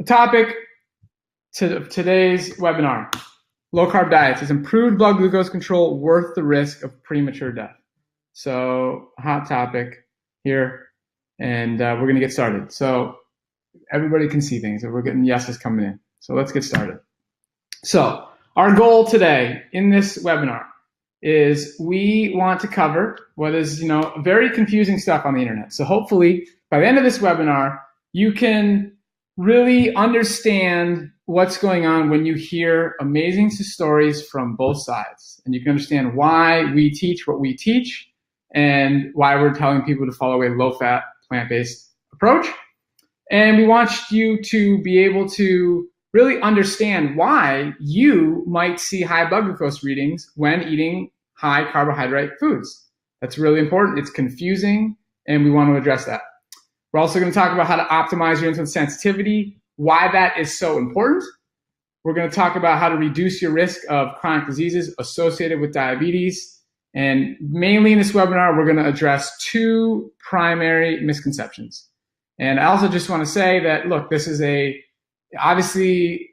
topic to today's webinar, low-carb diets. Is improved blood glucose control worth the risk of premature death? So, hot topic here, and we're going to get started. So, everybody can see things, and we're getting yeses coming in. So, let's get started. So, our goal today in this webinar is we want to cover what is, very confusing stuff on the internet. So, hopefully, by the end of this webinar, you can really understand what's going on when you hear amazing stories from both sides. And you can understand why we teach what we teach and why we're telling people to follow a low-fat, plant-based approach. And we want you to be able to really understand why you might see high blood glucose readings when eating high carbohydrate foods. That's really important. It's confusing, and we want to address that. We're also going to talk about how to optimize your insulin sensitivity, why that is so important. We're going to talk about how to reduce your risk of chronic diseases associated with diabetes. And mainly in this webinar, we're going to address two primary misconceptions. And I also just want to say that, look, this is obviously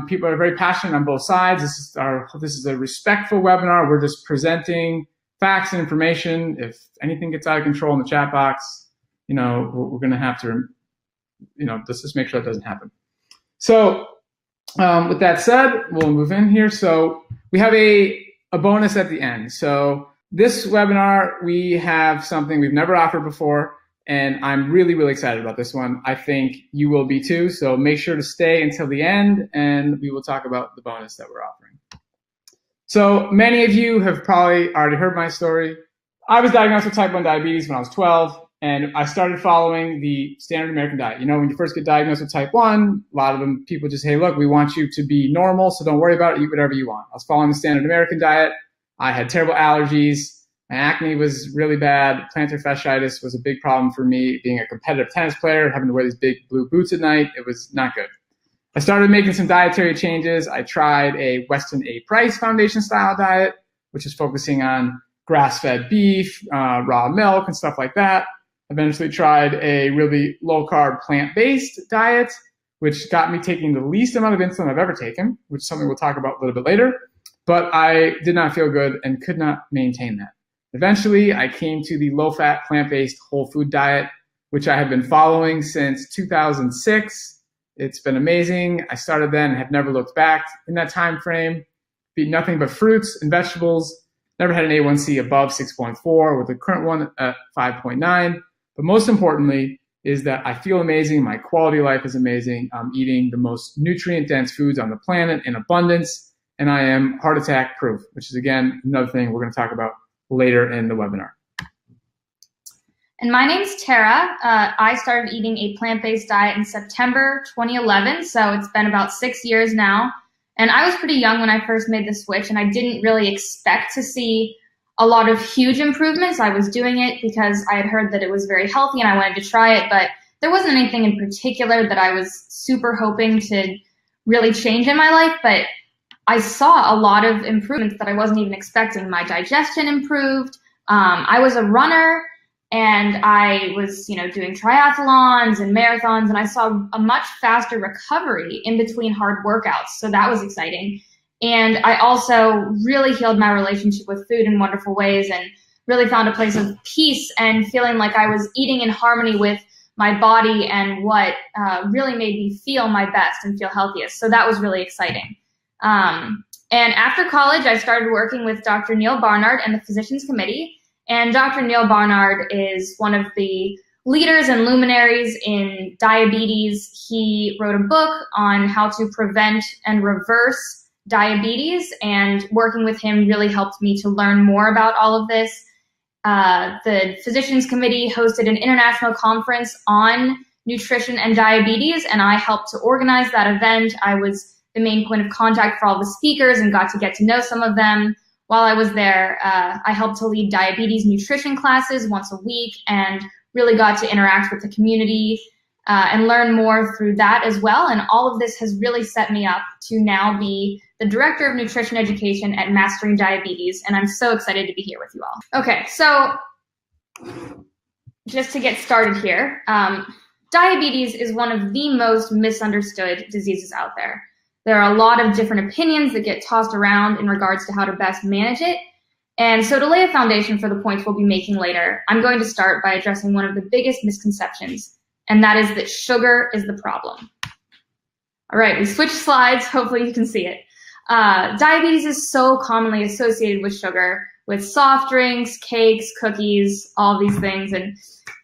people are very passionate on both sides. This is a respectful webinar. We're just presenting facts and information. If anything gets out of control in the chat box, we're going to have to, let's just make sure that doesn't happen. So with that said, we'll move in here. So we have a bonus at the end. So this webinar, we have something we've never offered before, and I'm really, really excited about this one. I think you will be too. So make sure to stay until the end, and we will talk about the bonus that we're offering. So many of you have probably already heard my story. I was diagnosed with type 1 diabetes when I was 12. And I started following the standard American diet. When you first get diagnosed with type 1, a lot of people just say, hey, look, we want you to be normal, so don't worry about it, eat whatever you want. I was following the standard American diet. I had terrible allergies. My acne was really bad. Plantar fasciitis was a big problem for me. Being a competitive tennis player, having to wear these big blue boots at night, it was not good. I started making some dietary changes. I tried a Weston A. Price Foundation style diet, which is focusing on grass-fed beef, raw milk, and stuff like that. Eventually tried a really low-carb plant-based diet, which got me taking the least amount of insulin I've ever taken, which is something we'll talk about a little bit later. But I did not feel good and could not maintain that. Eventually, I came to the low-fat, plant-based whole food diet, which I have been following since 2006. It's been amazing. I started then and have never looked back in that time frame. Eat nothing but fruits and vegetables. Never had an A1C above 6.4 with the current one at 5.9. But most importantly is that I feel amazing. My quality of life is amazing. I'm eating the most nutrient-dense foods on the planet in abundance, and I am heart attack proof, which is, again, another thing we're going to talk about later in the webinar. And my name's Tara. I started eating a plant-based diet in September 2011, so it's been about 6 years now. And I was pretty young when I first made the switch, and I didn't really expect to see a lot of huge improvements. I was doing it because I had heard that it was very healthy and I wanted to try it, but there wasn't anything in particular that I was super hoping to really change in my life. But I saw a lot of improvements that I wasn't even expecting. My digestion improved. I was a runner, and I was, doing triathlons and marathons, and I saw a much faster recovery in between hard workouts. So that was exciting. And I also really healed my relationship with food in wonderful ways and really found a place of peace and feeling like I was eating in harmony with my body and what really made me feel my best and feel healthiest. So that was really exciting. And after college, I started working with Dr. Neil Barnard and the Physicians Committee. And Dr. Neil Barnard is one of the leaders and luminaries in diabetes. He wrote a book on how to prevent and reverse diabetes, and working with him really helped me to learn more about all of this. The Physicians Committee hosted an international conference on nutrition and diabetes, and I helped to organize that event. I was the main point of contact for all the speakers and got to get to know some of them. While I was there, I helped to lead diabetes nutrition classes once a week and really got to interact with the community and learn more through that as well. And all of this has really set me up to now be the Director of Nutrition Education at Mastering Diabetes, and I'm so excited to be here with you all. Okay, so just to get started here, diabetes is one of the most misunderstood diseases out there. There are a lot of different opinions that get tossed around in regards to how to best manage it. And so to lay a foundation for the points we'll be making later, I'm going to start by addressing one of the biggest misconceptions, and that is that sugar is the problem. All right, we switched slides. Hopefully you can see it. Diabetes is so commonly associated with sugar, with soft drinks, cakes, cookies, all these things. And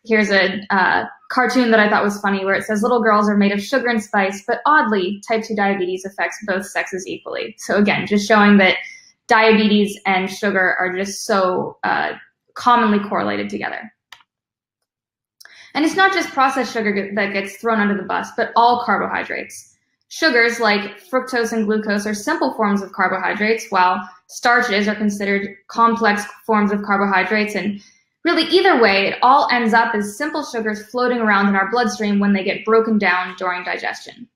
here's a cartoon that I thought was funny where it says little girls are made of sugar and spice, but oddly, type 2 diabetes affects both sexes equally. So again, just showing that diabetes and sugar are just so commonly correlated together. And it's not just processed sugar that gets thrown under the bus, but all carbohydrates. Sugars like fructose and glucose are simple forms of carbohydrates, while starches are considered complex forms of carbohydrates. And really, either way, it all ends up as simple sugars floating around in our bloodstream when they get broken down during digestion.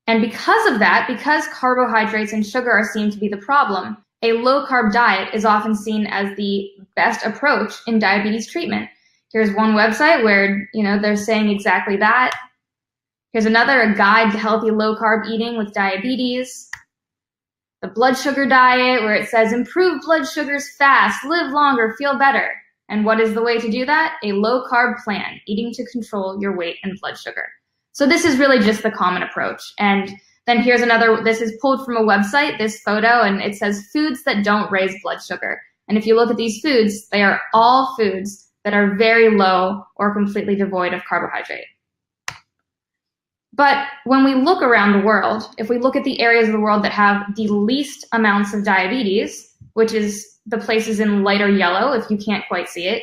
And because of that, because carbohydrates and sugar are seen to be the problem, a low-carb diet is often seen as the best approach in diabetes treatment. Here's one website where, they're saying exactly that. Here's another, a guide to healthy low-carb eating with diabetes. The blood sugar diet, where it says improve blood sugars fast, live longer, feel better. And what is the way to do that? A low-carb plan, eating to control your weight and blood sugar. So this is really just the common approach. And then here's another, this is pulled from a website, this photo, and it says foods that don't raise blood sugar. And if you look at these foods, they are all foods that are very low or completely devoid of carbohydrate. But when we look around the world, if we look at the areas of the world that have the least amounts of diabetes, which is the places in lighter yellow, if you can't quite see it,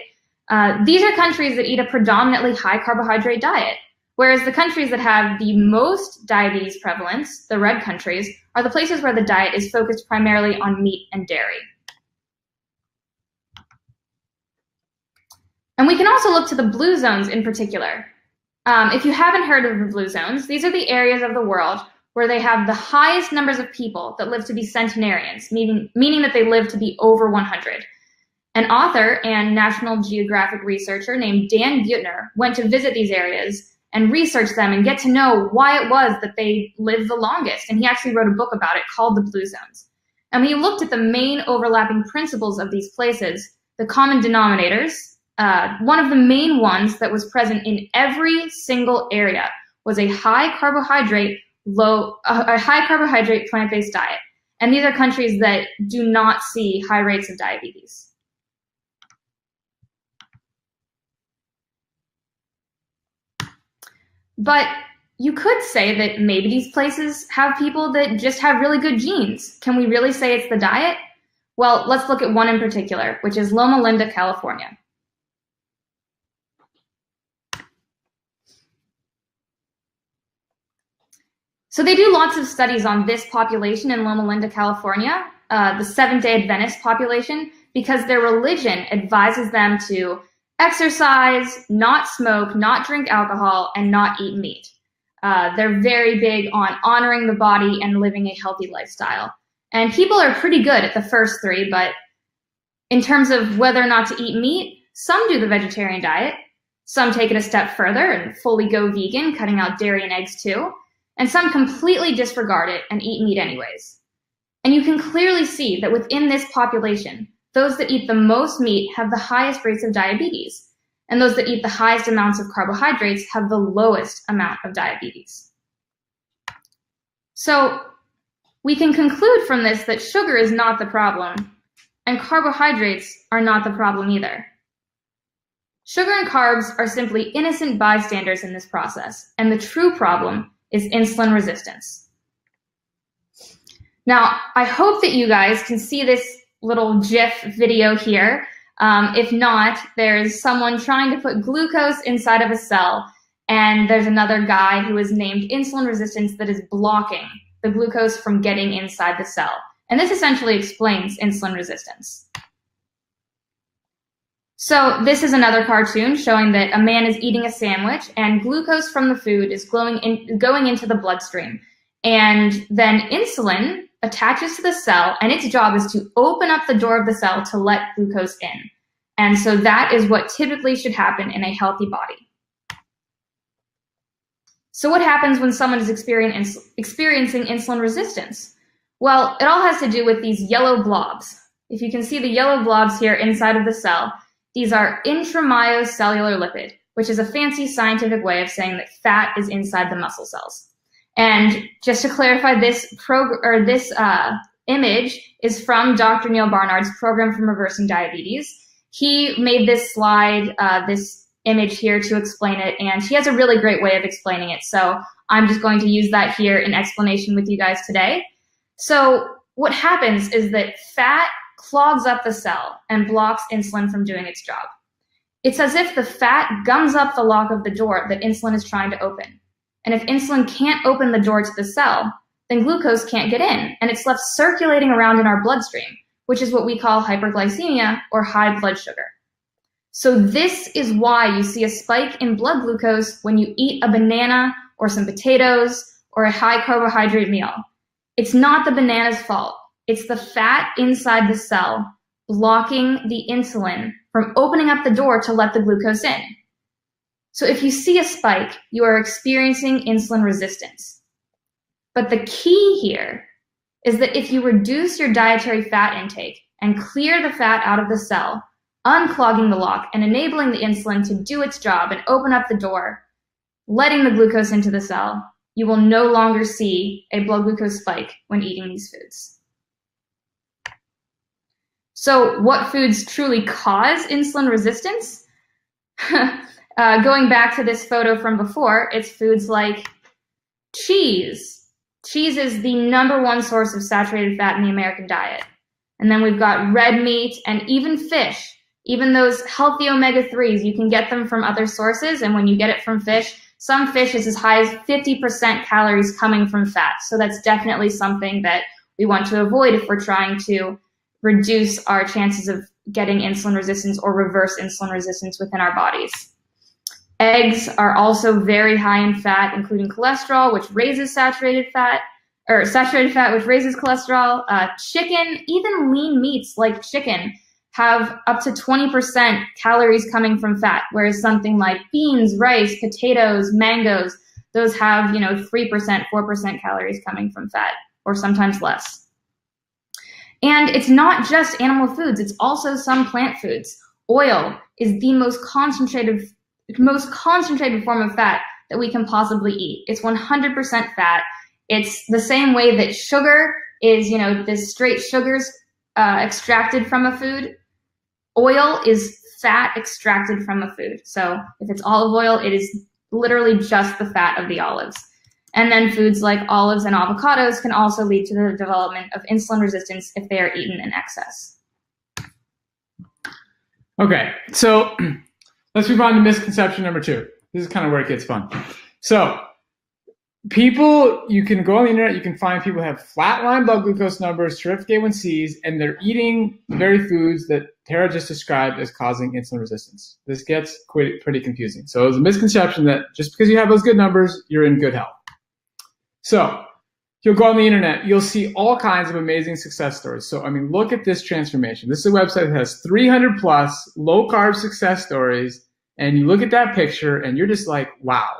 these are countries that eat a predominantly high carbohydrate diet. Whereas the countries that have the most diabetes prevalence, the red countries, are the places where the diet is focused primarily on meat and dairy. And we can also look to the blue zones in particular. If you haven't heard of the blue zones, these are the areas of the world where they have the highest numbers of people that live to be centenarians, meaning that they live to be over 100. An author and National Geographic researcher named Dan Buettner went to visit these areas and research them and get to know why it was that they lived the longest. And he actually wrote a book about it called The Blue Zones. And when he looked at the main overlapping principles of these places, the common denominators, one of the main ones that was present in every single area was a high carbohydrate plant-based diet. And these are countries that do not see high rates of diabetes. But you could say that maybe these places have people that just have really good genes. Can we really say it's the diet? Well, let's look at one in particular, which is Loma Linda, California. So they do lots of studies on this population in Loma Linda, California, the Seventh-day Adventist population, because their religion advises them to exercise, not smoke, not drink alcohol, and not eat meat. They're very big on honoring the body and living a healthy lifestyle. And people are pretty good at the first three, but in terms of whether or not to eat meat, some do the vegetarian diet, some take it a step further and fully go vegan, cutting out dairy and eggs too, and some completely disregard it and eat meat anyways. And you can clearly see that within this population, those that eat the most meat have the highest rates of diabetes, and those that eat the highest amounts of carbohydrates have the lowest amount of diabetes. So we can conclude from this that sugar is not the problem, and carbohydrates are not the problem either. Sugar and carbs are simply innocent bystanders in this process, and the true problem is insulin resistance. Now, I hope that you guys can see this little GIF video here. If not, there's someone trying to put glucose inside of a cell, and there's another guy who is named insulin resistance that is blocking the glucose from getting inside the cell. And this essentially explains insulin resistance. So this is another cartoon showing that a man is eating a sandwich and glucose from the food is going into the bloodstream. And then insulin attaches to the cell, and its job is to open up the door of the cell to let glucose in. And so that is what typically should happen in a healthy body. So what happens when someone is experiencing insulin resistance? Well, it all has to do with these yellow blobs. If you can see the yellow blobs here inside of the cell, these are intramyocellular lipid, which is a fancy scientific way of saying that fat is inside the muscle cells. And just to clarify, this image is from Dr. Neil Barnard's program for reversing diabetes. He made this slide, this image here to explain it, and he has a really great way of explaining it. So I'm just going to use that here in explanation with you guys today. So what happens is that fat clogs up the cell and blocks insulin from doing its job. It's as if the fat gums up the lock of the door that insulin is trying to open. And if insulin can't open the door to the cell, then glucose can't get in, and it's left circulating around in our bloodstream, which is what we call hyperglycemia or high blood sugar. So this is why you see a spike in blood glucose when you eat a banana or some potatoes or a high carbohydrate meal. It's not the banana's fault. It's the fat inside the cell blocking the insulin from opening up the door to let the glucose in. So if you see a spike, you are experiencing insulin resistance. But the key here is that if you reduce your dietary fat intake and clear the fat out of the cell, unclogging the lock and enabling the insulin to do its job and open up the door, letting the glucose into the cell, you will no longer see a blood glucose spike when eating these foods. So what foods truly cause insulin resistance? Going back to this photo from before, it's foods like cheese. Cheese is the #1 source of saturated fat in the American diet. And then we've got red meat and even fish. Even those healthy omega-3s, you can get them from other sources. And when you get it from fish, some fish is as high as 50% calories coming from fat. So that's definitely something that we want to avoid if we're trying to reduce our chances of getting insulin resistance or reverse insulin resistance within our bodies. Eggs are also very high in fat, including cholesterol, which raises saturated fat, which raises cholesterol. Chicken, even lean meats like chicken, have up to 20% calories coming from fat, whereas something like beans, rice, potatoes, mangoes, those have 3%, 4% calories coming from fat, or sometimes less. And it's not just animal foods, it's also some plant foods. Oil is the most concentrated form of fat that we can possibly eat. It's 100% fat. It's the same way that sugar is, the straight sugars extracted from a food. Oil is fat extracted from a food. So if it's olive oil, it is literally just the fat of the olives. And then foods like olives and avocados can also lead to the development of insulin resistance if they are eaten in excess. Okay, so let's move on to misconception number 2. This is kind of where it gets fun. So you can go on the internet, you can find people who have flatline blood glucose numbers, terrific A1Cs, and they're eating the very foods that Tara just described as causing insulin resistance. This gets pretty confusing. So it's a misconception that just because you have those good numbers, you're in good health. So you'll go on the internet, you'll see all kinds of amazing success stories. So, look at this transformation. This is a website that has 300 plus low-carb success stories, and you look at that picture and you're just like, wow,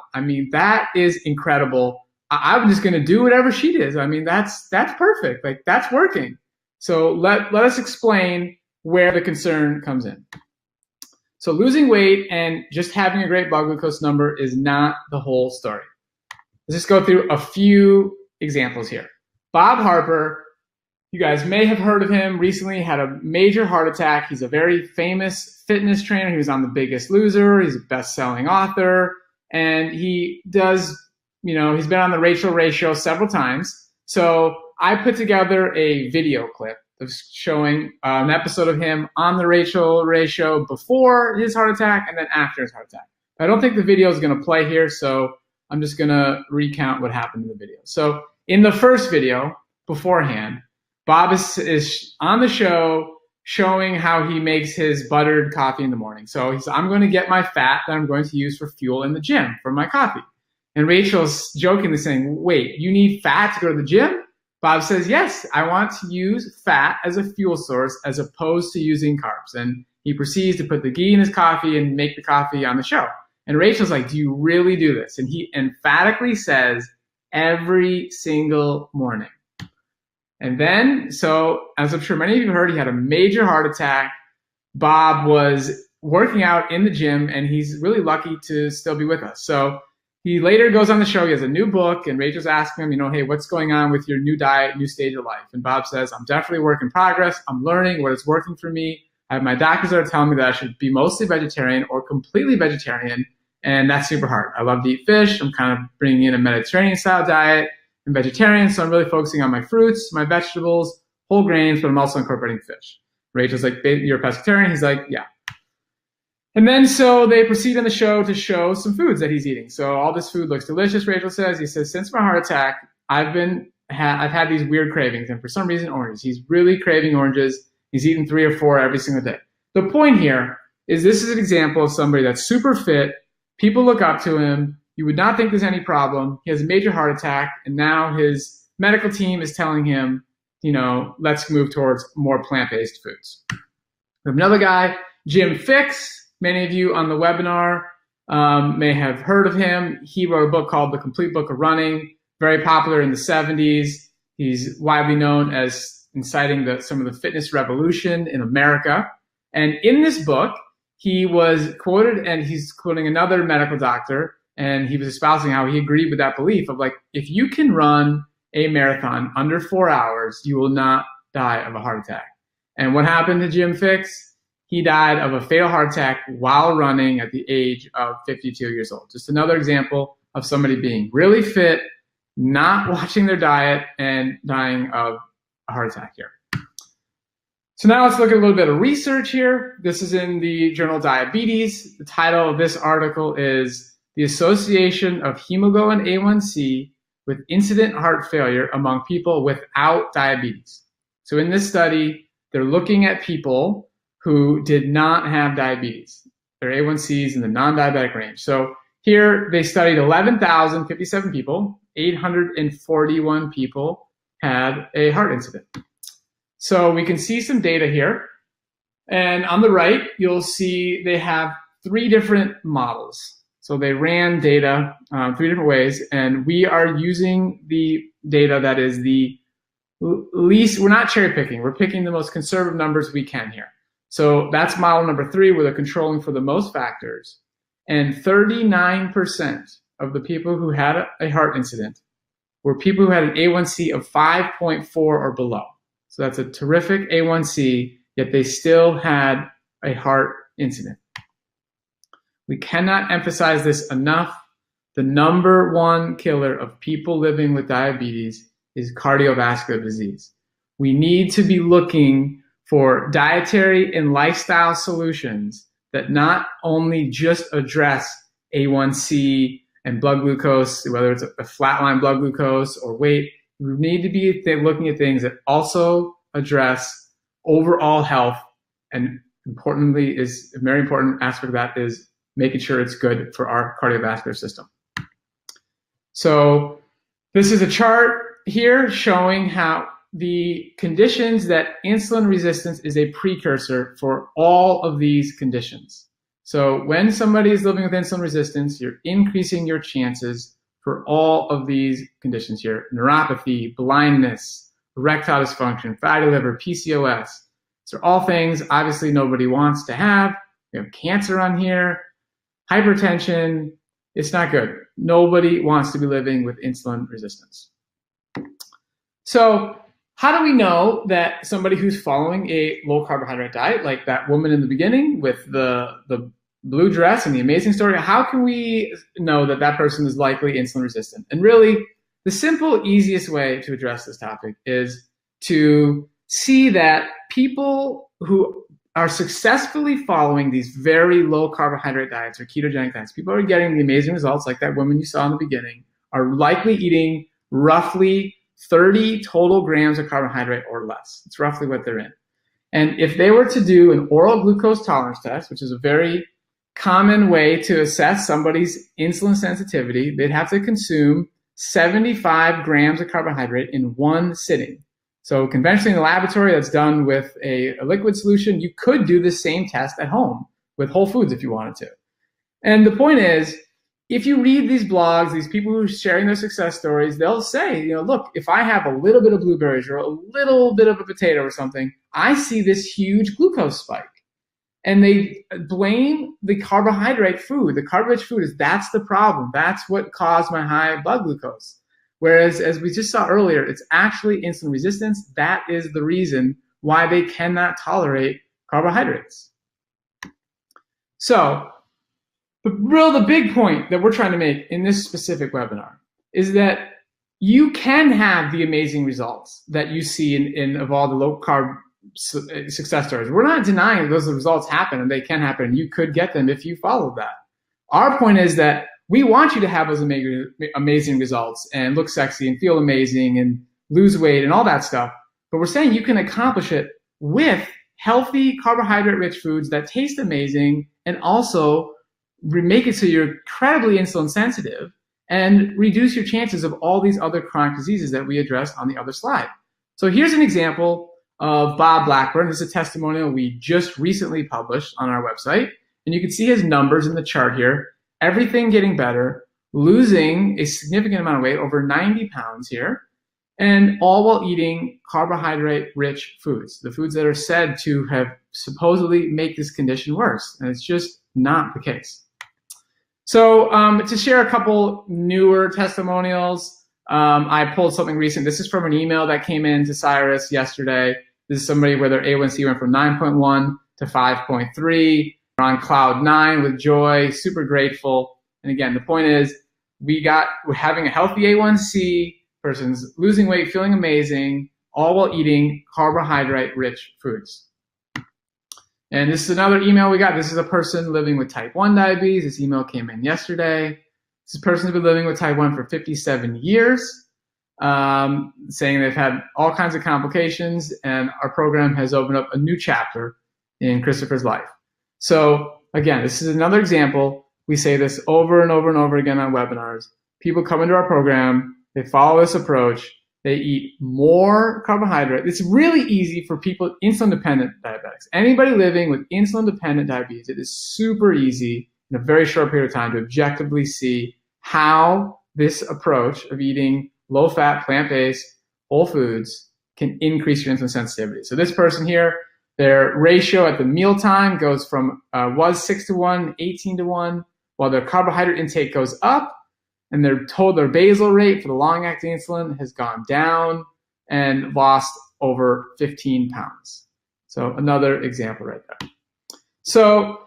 that is incredible. I'm just going to do whatever she does. That's perfect. Like, that's working. So let us explain where the concern comes in. So losing weight and just having a great blood glucose number is not the whole story. Let's just go through a few examples here. Bob Harper, you guys may have heard of him, recently had a major heart attack. He's a very famous fitness trainer. He was on The Biggest Loser. He's a best-selling author. And he does, he's been on the Rachel Ray show several times. So I put together a video clip of showing an episode of him on the Rachel Ray show before his heart attack and then after his heart attack. I don't think the video is going to play here, so I'm just going to recount what happened in the video. So in the first video beforehand, Bob is on the show showing how he makes his buttered coffee in the morning. So he says, I'm going to get my fat that I'm going to use for fuel in the gym for my coffee. And Rachel's jokingly saying, wait, you need fat to go to the gym? Bob says, yes, I want to use fat as a fuel source as opposed to using carbs. And he proceeds to put the ghee in his coffee and make the coffee on the show. And Rachel's like, do you really do this? And he emphatically says, every single morning. And then, so as I'm sure many of you heard, he had a major heart attack. Bob was working out in the gym, and he's really lucky to still be with us. So he later goes on the show. He has a new book, and Rachel's asking him, hey, what's going on with your new diet, new stage of life? And Bob says, I'm definitely a work in progress. I'm learning what is working for me. I have my doctors that are telling me that I should be mostly vegetarian or completely vegetarian, and that's super hard. I love to eat fish. I'm kind of bringing in a Mediterranean-style diet. I'm vegetarian, so I'm really focusing on my fruits, my vegetables, whole grains, but I'm also incorporating fish. Rachel's like, you're a pescatarian? He's like, yeah. And then so they proceed in the show to show some foods that he's eating. So all this food looks delicious, Rachel says. He says, since my heart attack, I've had these weird cravings, and for some reason, oranges. He's really craving oranges. He's eating 3 or 4 every single day. The point here is this is an example of somebody that's super fit. People look up to him. You would not think there's any problem. He has a major heart attack, and now his medical team is telling him, let's move towards more plant-based foods. We have another guy, Jim Fixx. Many of you on the webinar may have heard of him. He wrote a book called The Complete Book of Running, very popular in the 70s. He's widely known as inciting some of the fitness revolution in America. And in this book, he was quoted, and he's quoting another medical doctor, and he was espousing how he agreed with that belief of if you can run a marathon under 4 hours, you will not die of a heart attack. And what happened to Jim Fixx? He died of a fatal heart attack while running at the age of 52 years old. Just another example of somebody being really fit, not watching their diet, and dying of a heart attack here. So now let's look at a little bit of research here. This is in the journal Diabetes. The title of this article is The Association of Hemoglobin A1C with Incident Heart Failure Among People Without Diabetes. So in this study, they're looking at people who did not have diabetes. Their A1Cs in the non-diabetic range. So here they studied 11,057 people. 841 people had a heart incident. So we can see some data here. And on the right, you'll see they have 3 different models. So they ran data 3 different ways, and we are using the data that is the least, we're not cherry picking, we're picking the most conservative numbers we can here. So that's model number 3, where they're controlling for the most factors. And 39% of the people who had a heart incident were people who had an A1C of 5.4 or below. So that's a terrific A1C, yet they still had a heart incident. We cannot emphasize this enough. The number 1 killer of people living with diabetes is cardiovascular disease. We need to be looking for dietary and lifestyle solutions that not only just address A1C and blood glucose, whether it's a flatline blood glucose or weight. We need to be looking at things that also address overall health, and importantly, is a very important aspect of that is making sure it's good for our cardiovascular system. So this is a chart here showing how the conditions that insulin resistance is a precursor for all of these conditions. So when somebody is living with insulin resistance, you're increasing your chances for all of these conditions here. Neuropathy, blindness, erectile dysfunction, fatty liver, PCOS. These are all things obviously nobody wants to have. We have cancer on here, hypertension. It's not good. Nobody wants to be living with insulin resistance. So how do we know that somebody who's following a low carbohydrate diet, like that woman in the beginning with the blue dress and the amazing story, how can we know that that person is likely insulin resistant? And really, the simple, easiest way to address this topic is to see that people who are successfully following these very low carbohydrate diets or ketogenic diets, people are getting the amazing results like that woman you saw in the beginning, are likely eating roughly 30 total grams of carbohydrate or less. It's roughly what they're in. And if they were to do an oral glucose tolerance test, which is a very common way to assess somebody's insulin sensitivity, they'd have to consume 75 grams of carbohydrate in one sitting. So conventionally in the laboratory, that's done with a liquid solution. You could do the same test at home with whole foods if you wanted to. And the point is, if you read these blogs, these people who are sharing their success stories, they'll say, look, if I have a little bit of blueberries or a little bit of a potato or something, I see this huge glucose spike. And they blame the carbohydrate food. The carbohydrate food that's the problem. That's what caused my high blood glucose. Whereas, as we just saw earlier, it's actually insulin resistance. That is the reason why they cannot tolerate carbohydrates. So, the big point that we're trying to make in this specific webinar is that you can have the amazing results that you see in of all the low carb success stories. We're not denying those results happen and they can happen. And you could get them if you followed that. Our point is that we want you to have those amazing results and look sexy and feel amazing and lose weight and all that stuff. But we're saying you can accomplish it with healthy carbohydrate-rich foods that taste amazing and also make it so you're incredibly insulin sensitive and reduce your chances of all these other chronic diseases that we addressed on the other slide. So here's an example of Bob Blackburn. This is a testimonial we just recently published on our website. And you can see his numbers in the chart here. Everything getting better, losing a significant amount of weight, over 90 pounds here, and all while eating carbohydrate-rich foods, the foods that are said to have supposedly make this condition worse. And it's just not the case. So to share a couple newer testimonials, I pulled something recent. This is from an email that came in to Cyrus yesterday. This is somebody where their A1C went from 9.1 to 5.3. We're on cloud 9 with joy, super grateful. And again, the point is we're having a healthy A1C, person's losing weight, feeling amazing, all while eating carbohydrate-rich foods. And this is another email we got. This is a person living with type 1 diabetes. This email came in yesterday. This person has been living with type 1 for 57 years, saying they've had all kinds of complications, and our program has opened up a new chapter in Christopher's life. So again, this is another example. We say this over and over and over again on webinars. People come into our program, they follow this approach, they eat more carbohydrate. It's really easy for people, insulin-dependent diabetics. Anybody living with insulin-dependent diabetes, it is super easy in a very short period of time to objectively see how this approach of eating low-fat, plant-based, whole foods can increase your insulin sensitivity. So this person here, their ratio at the mealtime goes from, was 6-to-1, 18-to-1, while their carbohydrate intake goes up, and they're told their basal rate for the long-acting insulin has gone down and lost over 15 pounds. So another example right there. So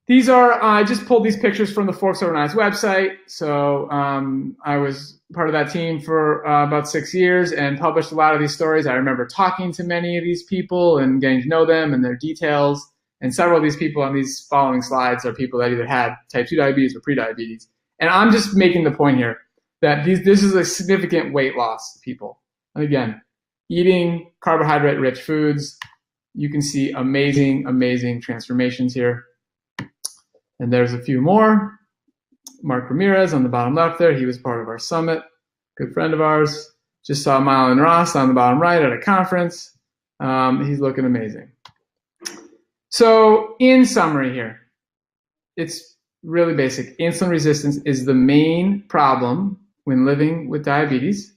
these are, I just pulled these pictures from the Forks Over Knives website. So I was part of that team for about 6 years and published a lot of these stories. I remember talking to many of these people and getting to know them and their details. And several of these people on these following slides are people that either had type 2 diabetes or prediabetes. And I'm just making the point here that this is a significant weight loss, people. And again, eating carbohydrate-rich foods, you can see amazing, amazing transformations here. And there's a few more. Mark Ramirez on the bottom left there, he was part of our summit, good friend of ours. Just saw Mylan Ross on the bottom right at a conference. He's looking amazing. So in summary here, it's really basic. Insulin resistance is the main problem when living with diabetes.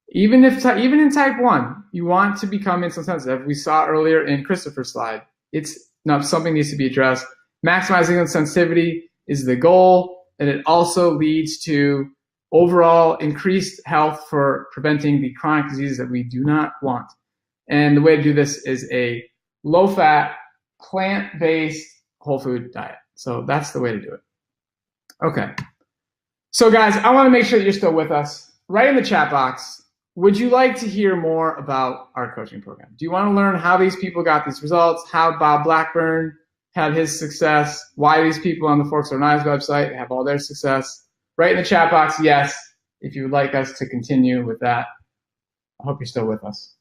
Even in type 1, you want to become insulin sensitive. We saw earlier in Christopher's slide. It's not something needs to be addressed. Maximizing insulin sensitivity is the goal, and it also leads to overall increased health for preventing the chronic diseases that we do not want. And the way to do this is a low-fat, plant-based whole food diet. So that's the way to do it. Okay. So guys, I want to make sure that you're still with us. Write in the chat box, would you like to hear more about our coaching program? Do you want to learn how these people got these results, how Bob Blackburn had his success, why these people on the Forks Over Knives website have all their success? Write in the chat box, yes, if you would like us to continue with that. I hope you're still with us.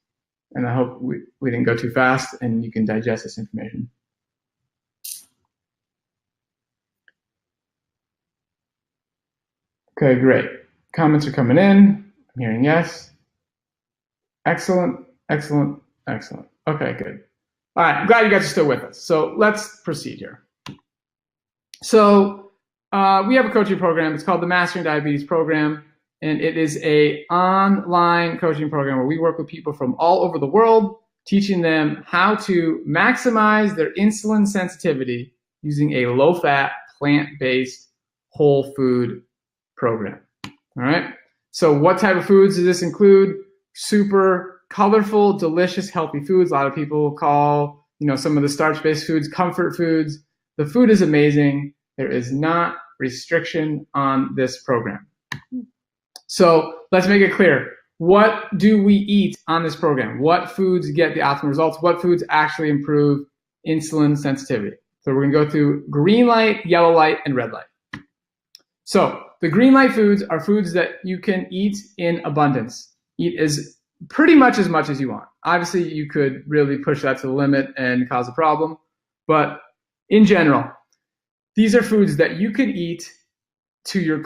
And I hope we didn't go too fast and you can digest this information. Okay, great. Comments are coming in. I'm hearing yes. Excellent, excellent, excellent. Okay, good. All right, I'm glad you guys are still with us. So let's proceed here. So We have a coaching program. It's called the Mastering Diabetes Program, and it is an online coaching program where we work with people from all over the world, teaching them how to maximize their insulin sensitivity using a low-fat, plant-based, whole food program. All right. So what type of foods does this include? Super colorful, delicious, healthy foods. A lot of people call, some of the starch-based foods comfort foods. The food is amazing. There is not restriction on this program. So let's make it clear. What do we eat on this program? What foods get the optimal results? What foods actually improve insulin sensitivity? So we're going to go through green light, yellow light, and red light. So the green light foods are foods that you can eat in abundance. Eat pretty much as you want. Obviously, you could really push that to the limit and cause a problem. But in general, these are foods that you can eat to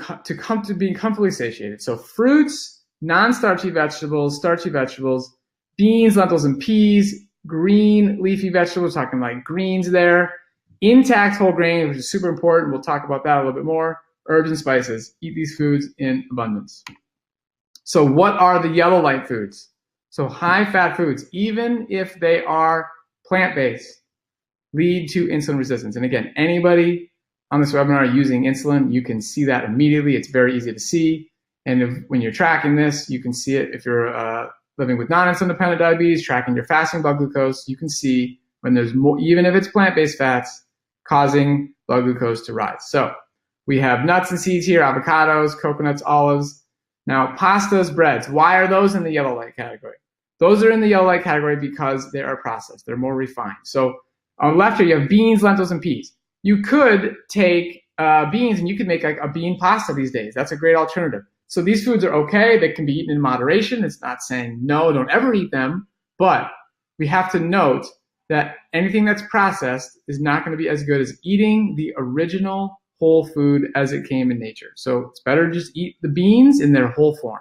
being comfortably satiated. So fruits, non-starchy vegetables, starchy vegetables, beans, lentils, and peas, green leafy vegetables, talking like greens there, intact whole grain, which is super important. We'll talk about that a little bit more. Herbs and spices. Eat these foods in abundance. So what are the yellow light foods? So high fat foods, even if they are plant-based, lead to insulin resistance. And again, anybody on this webinar using insulin, you can see that immediately. It's very easy to see. And when you're tracking this, you can see it. If you're living with non-insulin dependent diabetes, tracking your fasting blood glucose, you can see when there's more, even if it's plant-based fats, causing blood glucose to rise. So we have nuts and seeds here, avocados, coconuts, olives. Now, pastas, breads, why are those in the yellow light category? Those are in the yellow light category because they are processed. They're more refined. So on the left here, you have beans, lentils, and peas. You could take beans and you could make like a bean pasta these days. That's a great alternative. So these foods are okay. They can be eaten in moderation. It's not saying no, don't ever eat them. But we have to note that anything that's processed is not going to be as good as eating the original whole food as it came in nature. So it's better to just eat the beans in their whole form.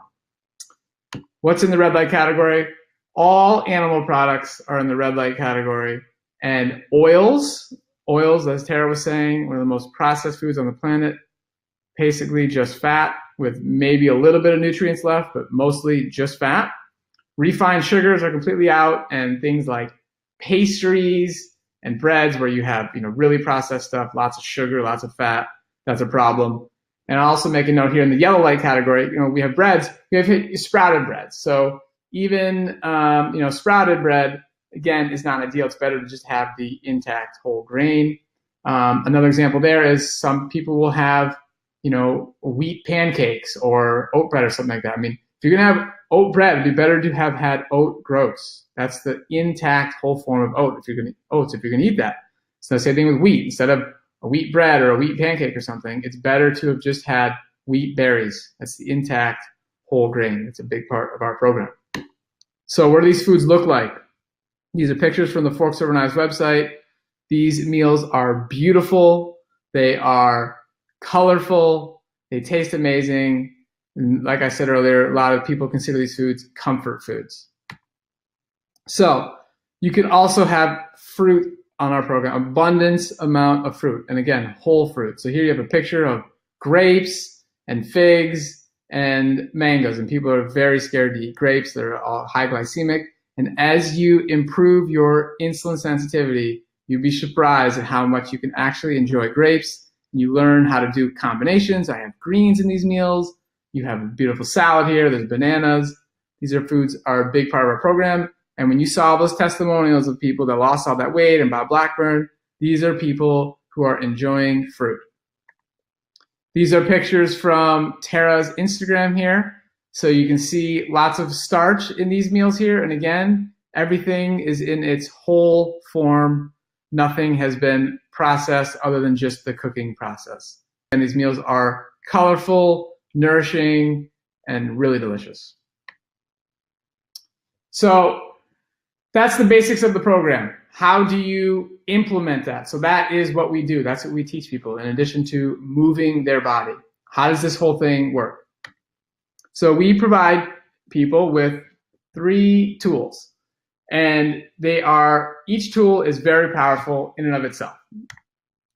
What's in the red light category? All animal products are in the red light category. And oils, as Tara was saying, one of the most processed foods on the planet, basically just fat with maybe a little bit of nutrients left, but mostly just fat. Refined sugars are completely out, and things like pastries and breads where you have, really processed stuff, lots of sugar, lots of fat, that's a problem. And I'll also make a note here in the yellow light category, we have breads, we have sprouted breads. So even, sprouted bread, again, is not ideal. It's better to just have the intact whole grain. Another example there is some people will have, wheat pancakes or oat bread or something like that. I mean, if you're going to have oat bread, it'd be better to have had oat groats. That's the intact whole form of oat if you're going to eat that. So the same thing with wheat. Instead of a wheat bread or a wheat pancake or something, it's better to have just had wheat berries. That's the intact whole grain. It's a big part of our program. So what do these foods look like? These are pictures from the Forks Over Knives website. These meals are beautiful. They are colorful. They taste amazing. And like I said earlier, a lot of people consider these foods comfort foods. So you can also have fruit on our program, abundance amount of fruit. And again, whole fruit. So here you have a picture of grapes and figs and mangoes. And people are very scared to eat grapes. They're all high glycemic. And as you improve your insulin sensitivity, you'd be surprised at how much you can actually enjoy grapes. You learn how to do combinations. I have greens in these meals. You have a beautiful salad here. There's bananas. These foods are a big part of our program. And when you saw those testimonials of people that lost all that weight and Bob Blackburn, these are people who are enjoying fruit. These are pictures from Tara's Instagram here. So you can see lots of starch in these meals here. And again, everything is in its whole form. Nothing has been processed other than just the cooking process. And these meals are colorful, nourishing, and really delicious. So that's the basics of the program. How do you implement that? So that is what we do. That's what we teach people in addition to moving their body. How does this whole thing work? So we provide people with 3 tools, and each tool is very powerful in and of itself.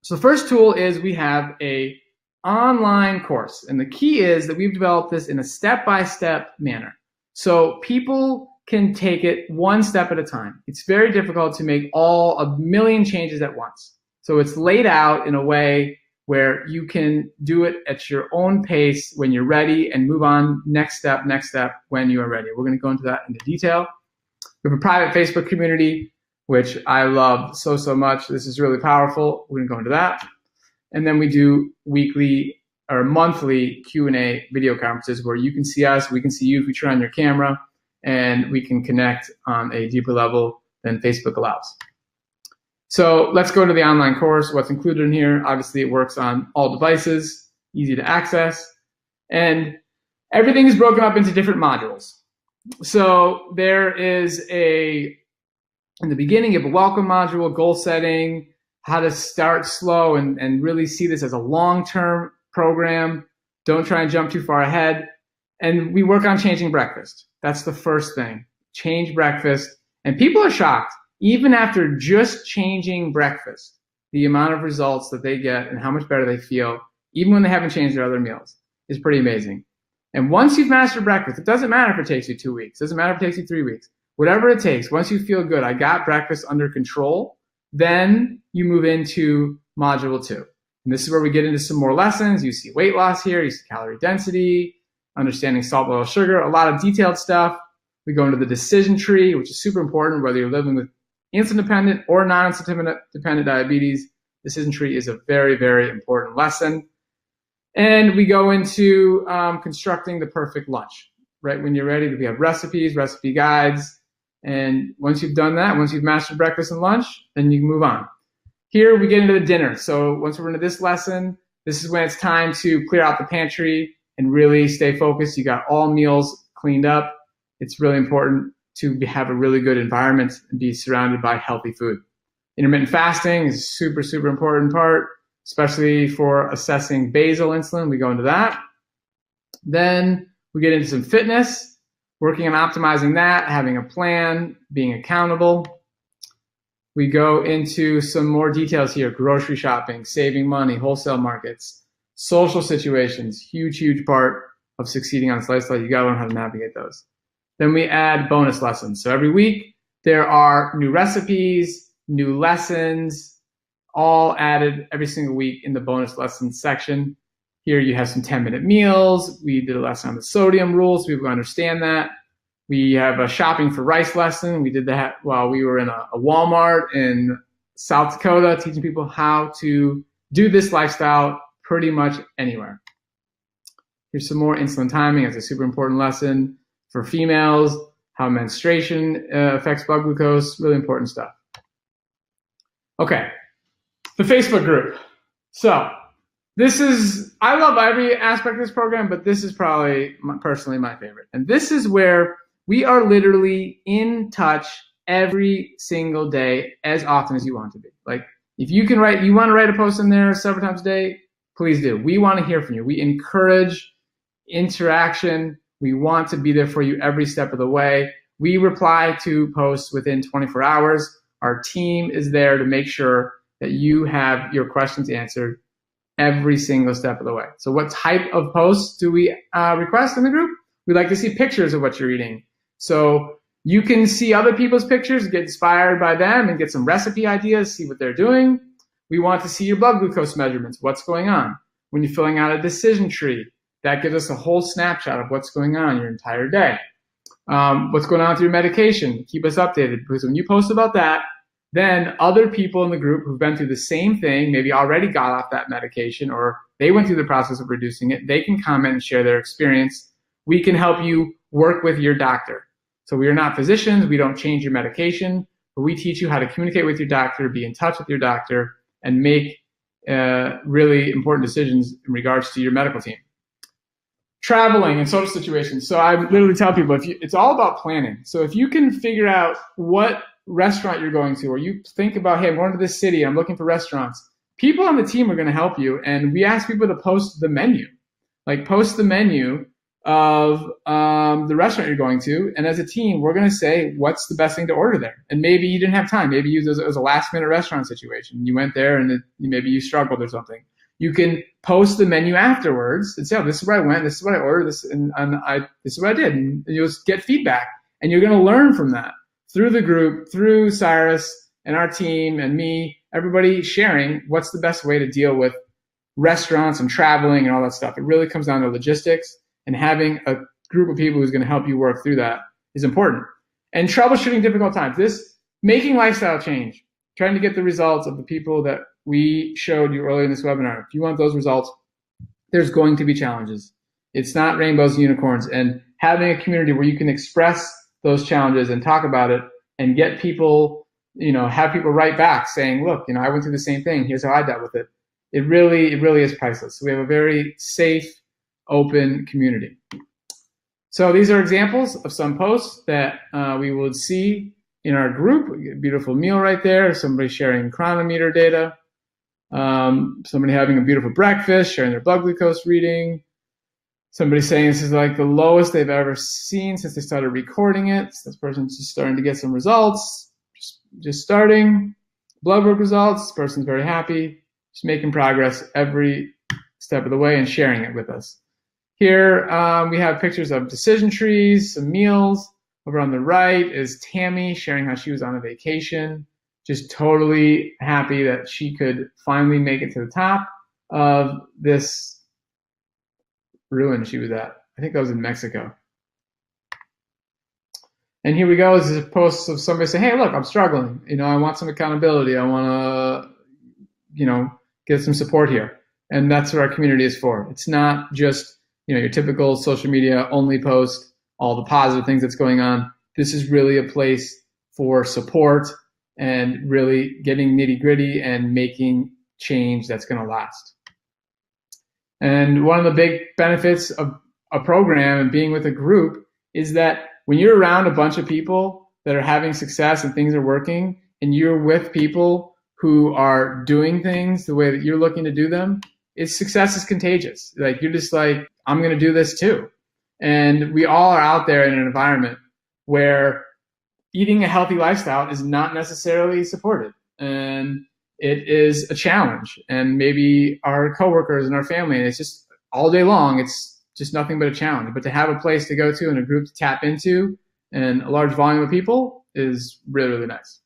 So the first tool is we have a online course. And the key is that we've developed this in a step-by-step manner. So people can take it one step at a time. It's very difficult to make a million changes at once. So it's laid out in a way where you can do it at your own pace when you're ready and move on next step when you are ready. We're going to go into that into detail. We have a private Facebook community, which I love so much. This is really powerful. We're going to go into that. And then we do weekly or monthly Q&A video conferences where you can see us, we can see you if you turn on your camera, and we can connect on a deeper level than Facebook allows. So let's go to the online course. What's included in here? Obviously, it works on all devices, easy to access, and everything is broken up into different modules. So there is in the beginning, you have a welcome module, goal setting, how to start slow and really see this as a long-term program. Don't try and jump too far ahead. And we work on changing breakfast. That's the first thing. Change breakfast. And people are shocked, even after just changing breakfast, the amount of results that they get and how much better they feel, even when they haven't changed their other meals, is pretty amazing. And once you've mastered breakfast, it doesn't matter if it takes you 2 weeks. It doesn't matter if it takes you 3 weeks. Whatever it takes, once you feel good, I got breakfast under control, then you move into module 2. And this is where we get into some more lessons. You see weight loss here, you see calorie density, understanding salt, oil, sugar, a lot of detailed stuff. We go into the decision tree, which is super important, whether you're living with insulin-dependent or non-insulin-dependent diabetes. Decision tree is a very, very important lesson. And we go into constructing the perfect lunch. Right when you're ready, we have recipes, recipe guides. And once you've done that, once you've mastered breakfast and lunch, then you can move on. Here we get into the dinner. So once we're into this lesson, this is when it's time to clear out the pantry and really stay focused. You got all meals cleaned up. It's really important to have a really good environment and be surrounded by healthy food. Intermittent fasting is a super, super important part, especially for assessing basal insulin. We go into that. Then we get into some fitness, working on optimizing that, having a plan, being accountable. We go into some more details here: grocery shopping, saving money, wholesale markets, social situations, huge part of succeeding on this lifestyle. You gotta learn how to navigate those. Then we add bonus lessons. So every week there are new recipes, new lessons, all added every single week in the bonus lessons section. Here you have some 10-minute meals. We did a lesson on the sodium rules, so people understand that. We have a shopping for rice lesson. We did that while we were in a Walmart in South Dakota, teaching people how to do this lifestyle pretty much anywhere. Here's some more insulin timing as a super important lesson for females, how menstruation affects blood glucose, really important stuff. Okay, the Facebook group. So I love every aspect of this program, but this is probably personally my favorite. And this is where we are literally in touch every single day as often as you want to be. Like if you want to write a post in there several times a day, please do. We want to hear from you. We encourage interaction. We want to be there for you every step of the way. We reply to posts within 24 hours. Our team is there to make sure that you have your questions answered every single step of the way. So what type of posts do we request in the group? We like to see pictures of what you're eating. So you can see other people's pictures, get inspired by them and get some recipe ideas, see what they're doing. We want to see your blood glucose measurements, what's going on. When you're filling out a decision tree, that gives us a whole snapshot of what's going on your entire day. What's going on with your medication, keep us updated, because when you post about that, then other people in the group who've been through the same thing, maybe already got off that medication or they went through the process of reducing it, they can comment and share their experience. We can help you work with your doctor. So we are not physicians, we don't change your medication, but we teach you how to communicate with your doctor, be in touch with your doctor, and make really important decisions in regards to your medical team. Traveling and social situations. So I literally tell people, it's all about planning. So if you can figure out what restaurant you're going to, or you think about, hey, I'm going to this city, I'm looking for restaurants, people on the team are going to help you. And we ask people to post the menu, post the menu of the restaurant you're going to. And as a team, we're going to say, what's the best thing to order there? And maybe you didn't have time. Maybe it was a last minute restaurant situation. You went there and maybe you struggled or something. You can post the menu afterwards and say, oh, this is where I went, this is what I ordered, this is what I did. And you'll get feedback. And you're going to learn from that through the group, through Cyrus and our team and me, everybody sharing what's the best way to deal with restaurants and traveling and all that stuff. It really comes down to logistics, and having a group of people who's going to help you work through that is important. And troubleshooting difficult times. This making lifestyle change, trying to get the results of the people that we showed you earlier in this webinar. If you want those results, there's going to be challenges. It's not rainbows and unicorns. And having a community where you can express those challenges and talk about it and get people, have people write back saying, look, I went through the same thing. Here's how I dealt with it. It really is priceless. So we have a very safe, open community. So these are examples of some posts that we will see in our group. A beautiful meal right there. Somebody sharing chronometer data. Somebody having a beautiful breakfast, sharing their blood glucose reading. Somebody saying this is like the lowest they've ever seen since they started recording it. So this person's just starting to get some results. Just starting. Blood work results. This person's very happy. Just making progress every step of the way and sharing it with us. Here we have pictures of decision trees, some meals. Over on the right is Tammy sharing how she was on a vacation. Just totally happy that she could finally make it to the top of this ruin she was at. I think that was in Mexico. And here we go. This is a post of somebody saying, hey, look, I'm struggling. I want some accountability. I want to, get some support here. And that's what our community is for. It's not just, your typical social media only post, all the positive things that's going on. This is really a place for support and really getting nitty gritty and making change that's going to last. And one of the big benefits of a program and being with a group is that when you're around a bunch of people that are having success and things are working, and you're with people who are doing things the way that you're looking to do them, success is contagious. Like, you're just like, I'm going to do this too. And we all are out there in an environment where eating a healthy lifestyle is not necessarily supported. And it is a challenge. And maybe our coworkers and our family, and it's just all day long, it's just nothing but a challenge. But to have a place to go to and a group to tap into and a large volume of people is really, really nice.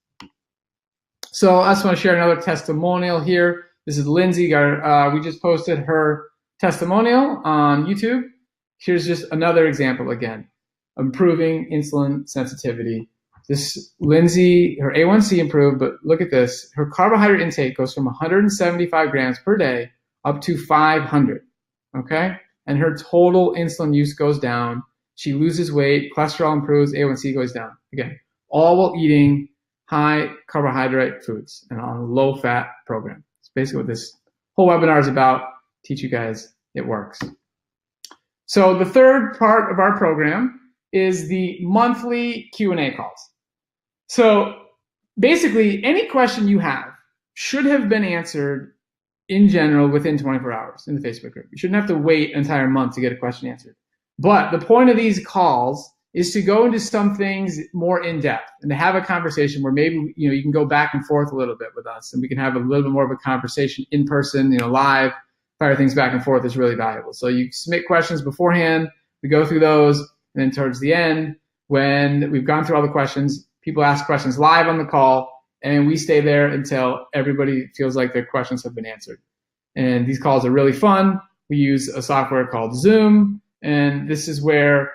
So I just want to share another testimonial here. This is Lindsay. We just posted her testimonial on YouTube. Here's just another example again, improving insulin sensitivity. This Lindsay, her A1C improved, but look at this. Her carbohydrate intake goes from 175 grams per day up to 500, okay? And her total insulin use goes down. She loses weight, cholesterol improves, A1C goes down. Again, all while eating high carbohydrate foods and on a low fat program. It's basically what this whole webinar is about. Teach you guys it works. So the third part of our program is the monthly Q&A calls. So basically, any question you have should have been answered in general within 24 hours in the Facebook group. You shouldn't have to wait an entire month to get a question answered. But the point of these calls is to go into some things more in depth and to have a conversation where maybe you can go back and forth a little bit with us, and we can have a little bit more of a conversation in person, live, fire things back and forth is really valuable. So you submit questions beforehand, we go through those, and then towards the end, when we've gone through all the questions, people ask questions live on the call, and we stay there until everybody feels like their questions have been answered. And these calls are really fun. We use a software called Zoom, and this is where,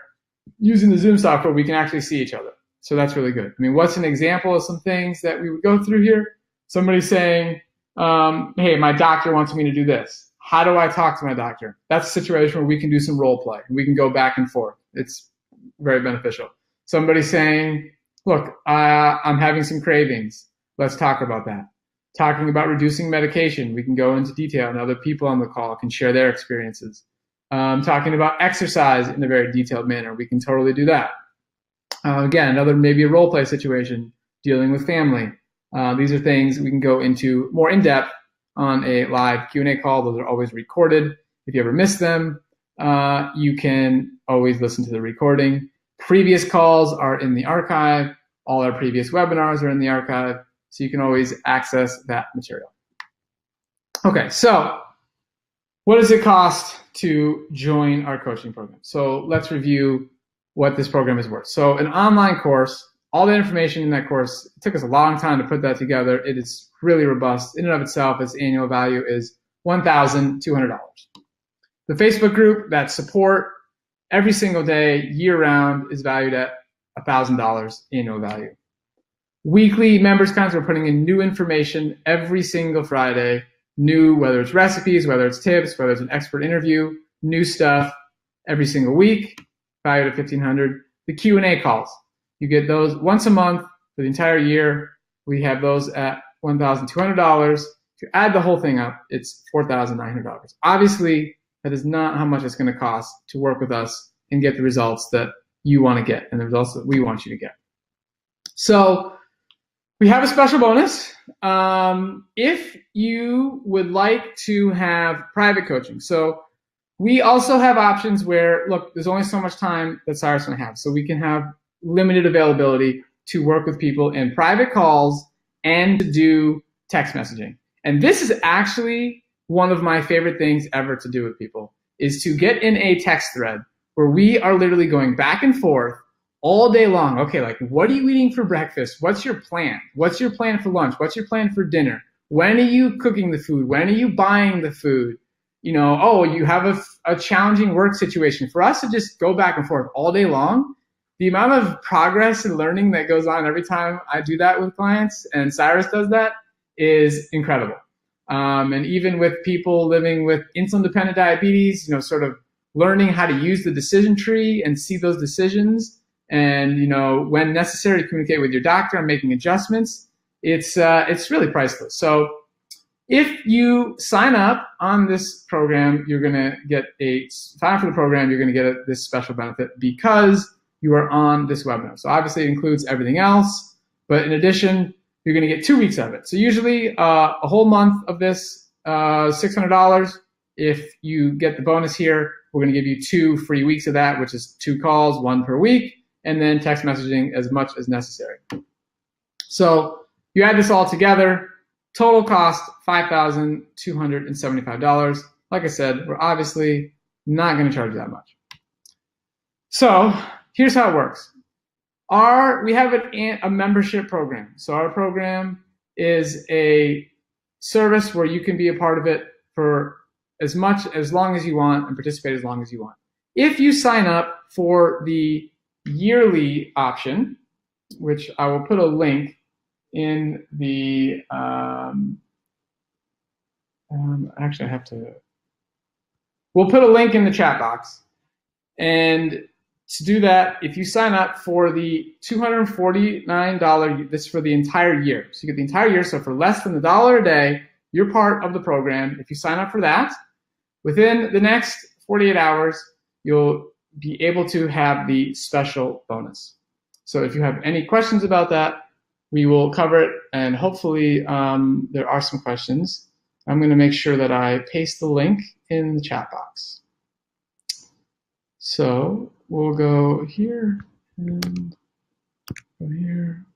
using the Zoom software, we can actually see each other. So that's really good. I mean, what's an example of some things that we would go through here? Somebody saying, hey, my doctor wants me to do this. How do I talk to my doctor? That's a situation where we can do some role play. We can go back and forth. It's very beneficial. Somebody saying, look, I'm having some cravings. Let's talk about that. Talking about reducing medication. We can go into detail, and other people on the call can share their experiences. Talking about exercise in a very detailed manner. We can totally do that. Again, another maybe a role play situation, dealing with family. These are things we can go into more in depth on a live Q&A call. Those are always recorded. If you ever miss them, you can always listen to the recording. Previous calls are in the archive. All our previous webinars are in the archive, so you can always access that material. Okay, so what does it cost to join our coaching program? So let's review what this program is worth. So an online course, all the information in that course, it took us a long time to put that together. It is really robust. In and of itself, its annual value is $1,200. The Facebook group, that support every single day, year round, is valued at $1,000 annual value. Weekly members counts, we're putting in new information every single Friday, new, whether it's recipes, whether it's tips, whether it's an expert interview, new stuff every single week, valued at $1,500. The Q&A calls, you get those once a month for the entire year. We have those at $1,200. If you add the whole thing up, it's $4,900. Obviously, that is not how much it's going to cost to work with us and get the results that you want to get and the results that we want you to get. So we have a special bonus. If you would like to have private coaching, so we also have options where, look, there's only so much time that Cyrus and I have, so we can have limited availability to work with people in private calls and to do text messaging. And this is actually one of my favorite things ever to do with people, is to get in a text thread where we are literally going back and forth all day long. Okay, like, what are you eating for breakfast? What's your plan? What's your plan for lunch? What's your plan for dinner? When are you cooking the food? When are you buying the food? You know, oh, you have a challenging work situation. For us to just go back and forth all day long, the amount of progress and learning that goes on every time I do that with clients, and Cyrus does that, is incredible. And even with people living with insulin-dependent diabetes, you know, sort of learning how to use the decision tree and see those decisions, and, you know, when necessary, to communicate with your doctor and making adjustments. It's really priceless. So if you sign up on this program, you're going to get sign up for the program, you're going to get this special benefit because you are on this webinar. So obviously it includes everything else, but in addition, you're going to get 2 weeks of it. So usually a whole month of this, $600. If you get the bonus here, we're going to give you 2 free weeks of that, which is 2 calls, 1 per week, and then text messaging as much as necessary. So you add this all together, total cost $5,275. Like I said, we're obviously not going to charge you that much. So here's how it works. We have a membership program. So our program is a service where you can be a part of it for as long as you want and participate as long as you want. If you sign up for the yearly option, which I will put a link in the, we'll put a link in the chat box. And to do that, if you sign up for the $249, this is for the entire year. So you get the entire year. So for less than $1 a day, you're part of the program. If you sign up for that, within the next 48 hours, you'll be able to have the special bonus. So if you have any questions about that, we will cover it. And hopefully there are some questions. I'm going to make sure that I paste the link in the chat box. So we'll go here and go here.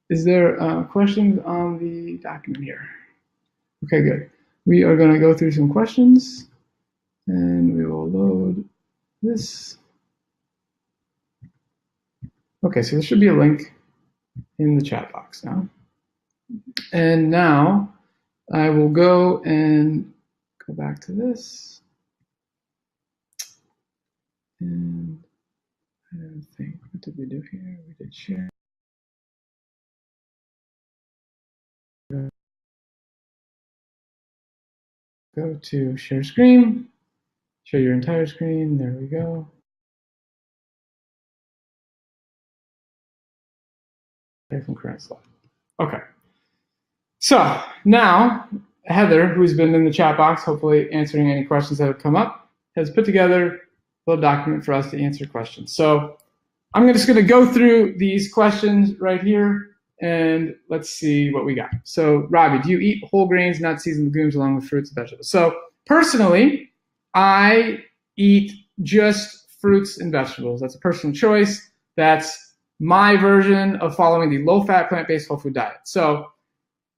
Is there questions on the document here? Okay, good. We are going to go through some questions, and we will load this. Okay, so there should be a link in the chat box now. And now I will go and go back to this. And I don't think, what did we do here? We did share. Go to share screen, show your entire screen. There we go. Okay, from current slide. Okay. So now Heather, who's been in the chat box, hopefully answering any questions that have come up, has put together a little document for us to answer questions. So I'm just going to go through these questions right here, and let's see what we got. So Robbie, do you eat whole grains, nuts, seeds, and legumes along with fruits and vegetables? So personally, I eat just fruits and vegetables. That's a personal choice. That's my version of following the low-fat, plant-based whole food diet. So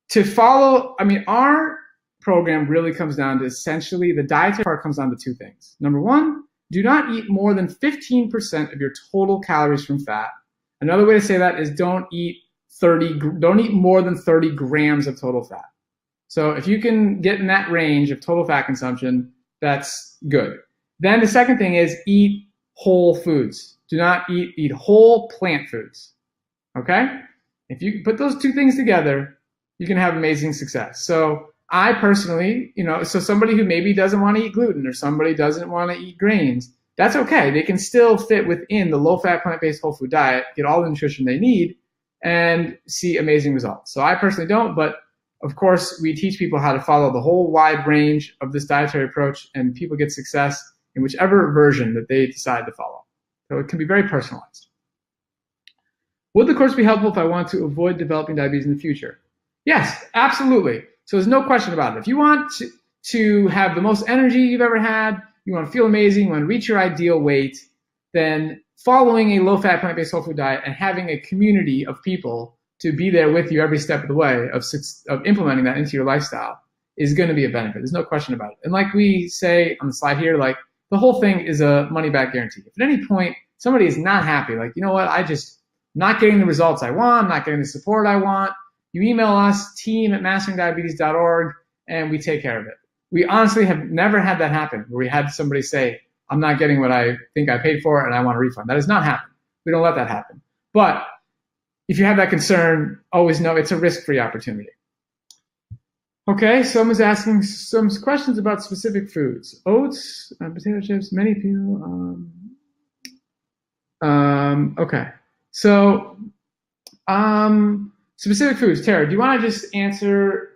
to follow, I mean, our program really comes down to essentially the dietary part comes down to two things. Number one, do not eat more than 15% of your total calories from fat. Another way to say that is don't eat more than 30 grams of total fat. So if you can get in that range of total fat consumption, that's good. Then the second thing is eat whole foods. Do not eat whole plant foods. Okay? If you put those two things together, you can have amazing success. So I personally, so somebody who maybe doesn't want to eat gluten or somebody doesn't want to eat grains, that's okay. They can still fit within the low-fat, plant-based whole food diet, get all the nutrition they need, and see amazing results. So I personally don't, but of course, we teach people how to follow the whole wide range of this dietary approach, and people get success in whichever version that they decide to follow. So it can be very personalized. Would the course be helpful if I want to avoid developing diabetes in the future? Yes, absolutely. So there's no question about it. If you want to have the most energy you've ever had, you want to feel amazing, you want to reach your ideal weight, then following a low-fat, plant-based whole food diet and having a community of people to be there with you every step of the way of implementing that into your lifestyle is going to be a benefit. There's no question about it. And like we say on the slide here, like the whole thing is a money-back guarantee. If at any point somebody is not happy, like, you know what, I just not getting the results I want, not getting the support I want, you email us, team@masteringdiabetes.org, and we take care of it. We honestly have never had that happen where we had somebody say, I'm not getting what I think I paid for and I want a refund. That has not happened. We don't let that happen. But if you have that concern, always know it's a risk-free opportunity. Okay, someone's asking some questions about specific foods. Oats, potato chips, many people. Okay, so specific foods. Tara, do you want to just answer?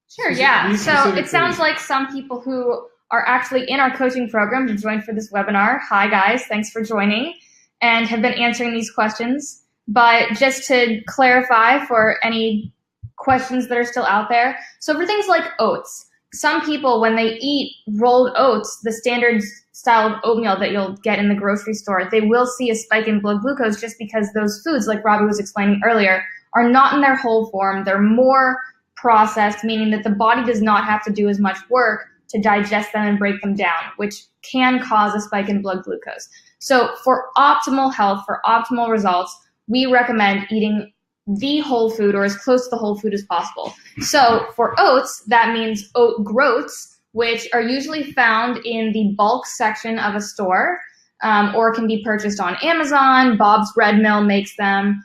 Sure, yeah. So it sounds like some people who are actually in our coaching program have joined for this webinar. Hi, guys. Thanks for joining and have been answering these questions. But just to clarify for any questions that are still out there, so for things like oats, some people, when they eat rolled oats, the standard style of oatmeal that you'll get in the grocery store, they will see a spike in blood glucose just because those foods, like Robbie was explaining earlier, are not in their whole form. They're more processed, meaning that the body does not have to do as much work to digest them and break them down, which can cause a spike in blood glucose. So for optimal health, for optimal results, we recommend eating the whole food or as close to the whole food as possible. So for oats, that means oat groats, which are usually found in the bulk section of a store or can be purchased on Amazon. Bob's Bread Mill makes them,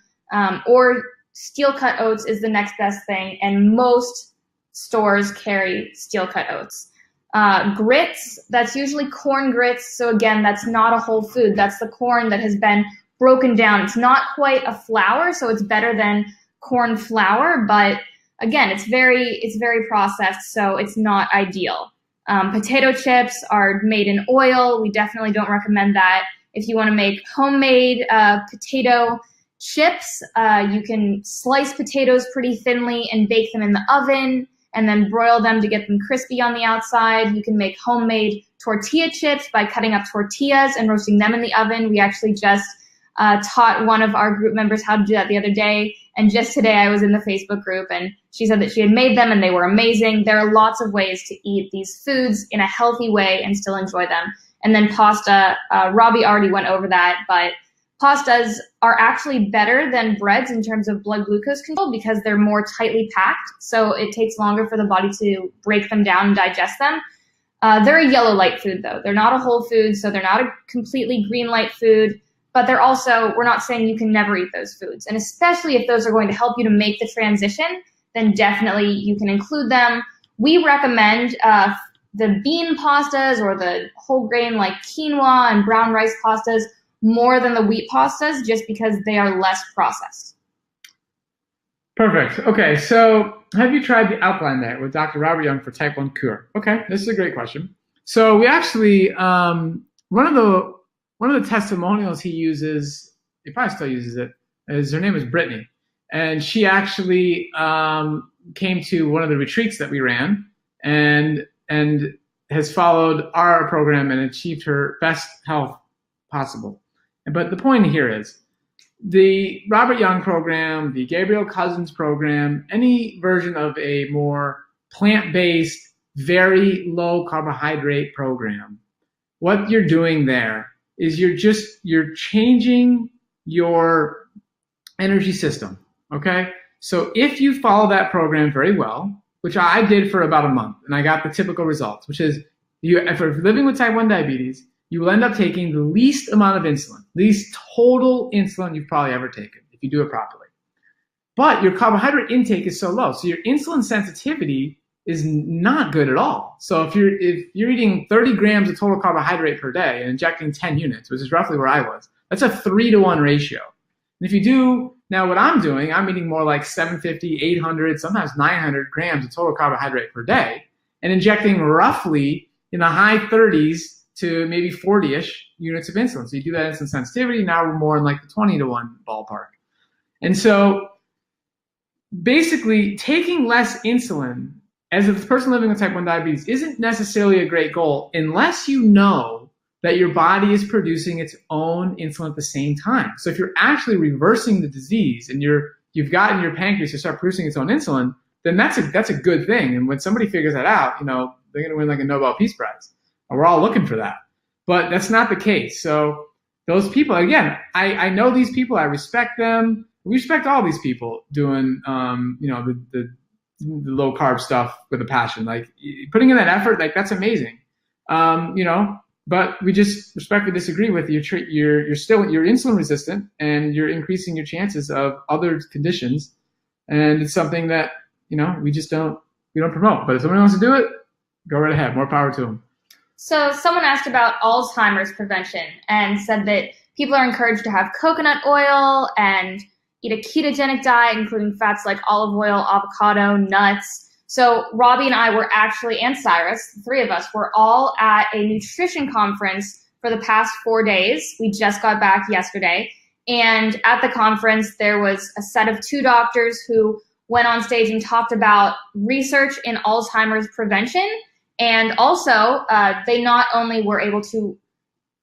or steel-cut oats is the next best thing, and most stores carry steel-cut oats. Grits, that's usually corn grits. So again, that's not a whole food. That's the corn that has been broken down. It's not quite a flour, so it's better than corn flour, but again, it's very processed, so it's not ideal. Potato chips are made in oil. We definitely don't recommend that. If you want to make homemade potato chips, you can slice potatoes pretty thinly and bake them in the oven and then broil them to get them crispy on the outside. You can make homemade tortilla chips by cutting up tortillas and roasting them in the oven. We actually just taught one of our group members how to do that the other day. And just today I was in the Facebook group and she said that she had made them and they were amazing. There are lots of ways to eat these foods in a healthy way and still enjoy them. And then pasta, Robbie already went over that, but pastas are actually better than breads in terms of blood glucose control because they're more tightly packed. So it takes longer for the body to break them down and digest them. They're a yellow light food though. They're not a whole food, so they're not a completely green light food. But they're also, we're not saying you can never eat those foods. And especially if those are going to help you to make the transition, then definitely you can include them. We recommend the bean pastas or the whole grain like quinoa and brown rice pastas more than the wheat pastas just because they are less processed. Perfect. Okay, so have you tried the alkaline diet with Dr. Robert Young for type 1 cure? Okay, this is a great question. So we actually, one of the testimonials he uses, he probably still uses it, is her name is Brittany. And she actually came to one of the retreats that we ran and has followed our program and achieved her best health possible. But the point here is, the Robert Young program, the Gabriel Cousens program, any version of a more plant-based, very low carbohydrate program, what you're doing there is you're changing your energy system. Okay. So if you follow that program very well, which I did for about a month, and I got the typical results, which is if you're living with type 1 diabetes, you will end up taking the least amount of insulin, least total insulin you've probably ever taken if you do it properly. But your carbohydrate intake is so low, so your insulin sensitivity is not good at all. So if you're eating 30 grams of total carbohydrate per day and injecting 10 units, which is roughly where I was, that's a 3-to-1 ratio. And if you do now what I'm doing, I'm eating more like 750, 800, sometimes 900 grams of total carbohydrate per day and injecting roughly in the high 30s to maybe 40-ish units of insulin. So you do that insulin sensitivity, now we're more in like the 20-to-1 ballpark. And so basically taking less insulin as a person living with type 1 diabetes isn't necessarily a great goal unless you know that your body is producing its own insulin at the same time. So if you're actually reversing the disease and you've gotten your pancreas to start producing its own insulin, then that's a good thing. And when somebody figures that out, they're going to win like a Nobel Peace Prize. And we're all looking for that. But that's not the case. So those people, again, I know these people, I respect them. We respect all these people doing, the low carb stuff with a passion, like putting in that effort, like that's amazing. But we just respectfully disagree with you. You're insulin resistant and you're increasing your chances of other conditions. And it's something that, we don't promote. But if somebody wants to do it, go right ahead. More power to them. So someone asked about Alzheimer's prevention and said that people are encouraged to have coconut oil and eat a ketogenic diet, including fats like olive oil, avocado, nuts. So Robbie and I were actually, and Cyrus, the three of us, were all at a nutrition conference for the past 4 days. We just got back yesterday. And at the conference, there was a set of 2 doctors who went on stage and talked about research in Alzheimer's prevention. And also, they not only were able to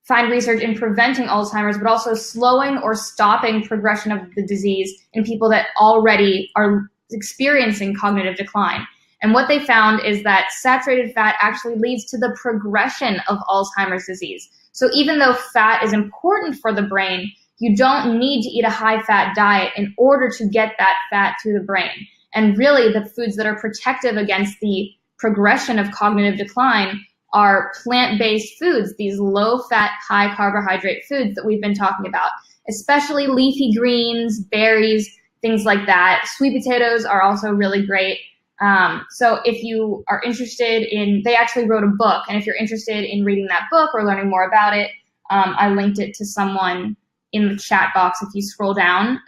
find research in preventing Alzheimer's, but also slowing or stopping progression of the disease in people that already are experiencing cognitive decline. And what they found is that saturated fat actually leads to the progression of Alzheimer's disease. So even though fat is important for the brain, you don't need to eat a high-fat diet in order to get that fat to the brain. And really, the foods that are protective against the progression of cognitive decline are plant-based foods, these low-fat, high-carbohydrate foods that we've been talking about, especially leafy greens, berries, things like that. Sweet potatoes are also really great. So if you are interested they actually wrote a book, and if you're interested in reading that book or learning more about it, I linked it to someone in the chat box if you scroll down.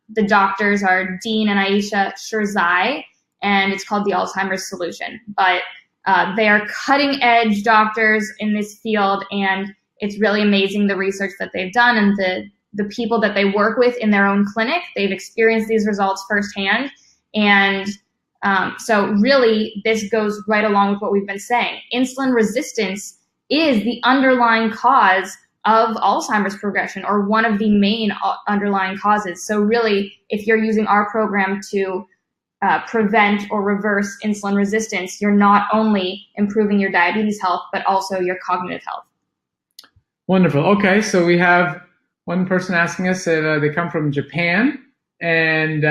The doctors are Dean and Aisha Shirzai, and it's called The Alzheimer's Solution. But they are cutting-edge doctors in this field, and it's really amazing the research that they've done and the people that they work with in their own clinic. They've experienced these results firsthand. And so really, this goes right along with what we've been saying. Insulin resistance is the underlying cause of Alzheimer's progression, or one of the main underlying causes. So really, if you're using our program to prevent or reverse insulin resistance, you're not only improving your diabetes health, but also your cognitive health. Wonderful. Okay, so we have one person asking us that they come from Japan and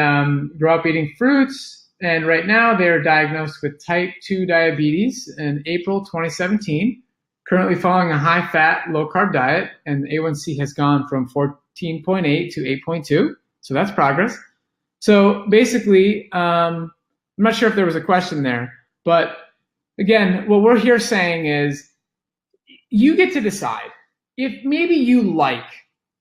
grew up eating fruits, and right now they're diagnosed with type 2 diabetes in April 2017, currently following a high-fat, low-carb diet, and the A1C has gone from 14.8 to 8.2, so that's progress. So basically, I'm not sure if there was a question there, but again, what we're here saying is you get to decide if maybe you like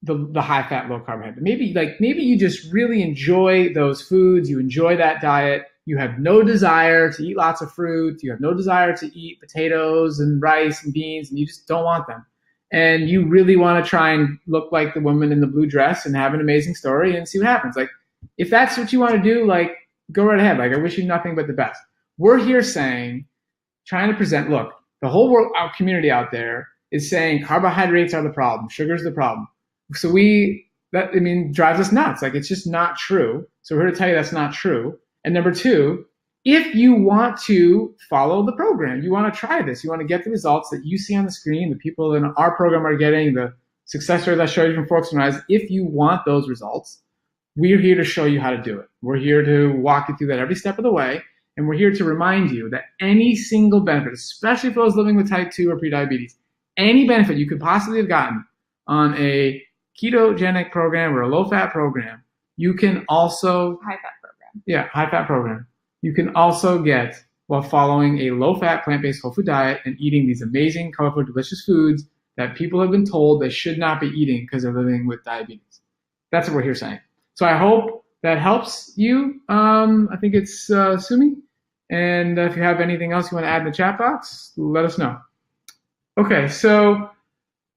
the high-fat, low-carb, maybe you just really enjoy those foods, you enjoy that diet, you have no desire to eat lots of fruit, you have no desire to eat potatoes and rice and beans, and you just don't want them. And you really want to try and look like the woman in the blue dress and have an amazing story and see what happens. Like, if that's what you want to do, like, go right ahead. Like, I wish you nothing but the best. We're here trying to present, look, the whole world, our community out there is saying carbohydrates are the problem, sugar's the problem. So we drives us nuts. Like, it's just not true. So we're here to tell you that's not true. And number two, if you want to follow the program, you want to try this, you want to get the results that you see on the screen, the people in our program are getting, the success stories I showed you from Forks and Rise, if you want those results, we're here to show you how to do it. We're here to walk you through that every step of the way. And we're here to remind you that any single benefit, especially for those living with type 2 or prediabetes, any benefit you could possibly have gotten on a ketogenic program or a low-fat program, you can also... High-fat program. Yeah, high-fat program. You can also get while following a low-fat, plant-based whole food diet and eating these amazing, colorful, delicious foods that people have been told they should not be eating because they're living with diabetes. That's what we're here saying. So I hope that helps you. I think it's Sumi. And if you have anything else you want to add in the chat box, let us know. Okay, so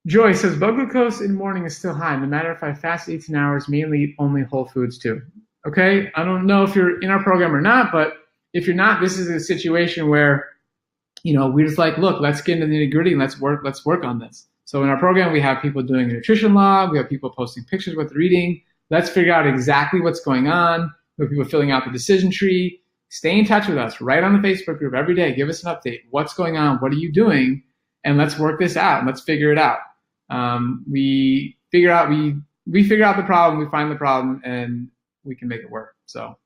Joy says, blood glucose in the morning is still high, no matter if I fast 18 hours, mainly eat only whole foods too. Okay, I don't know if you're in our program or not, but if you're not, this is a situation where, we're just like, look, let's get into the nitty-gritty and let's work on this. So in our program, we have people doing a nutrition log, we have people posting pictures of what they're eating. Let's figure out exactly what's going on. We have people filling out the decision tree. Stay in touch with us right on the Facebook group every day. Give us an update. What's going on? What are you doing? And let's work this out. Let's figure it out. We figure out the problem. We find the problem, and we can make it work. So.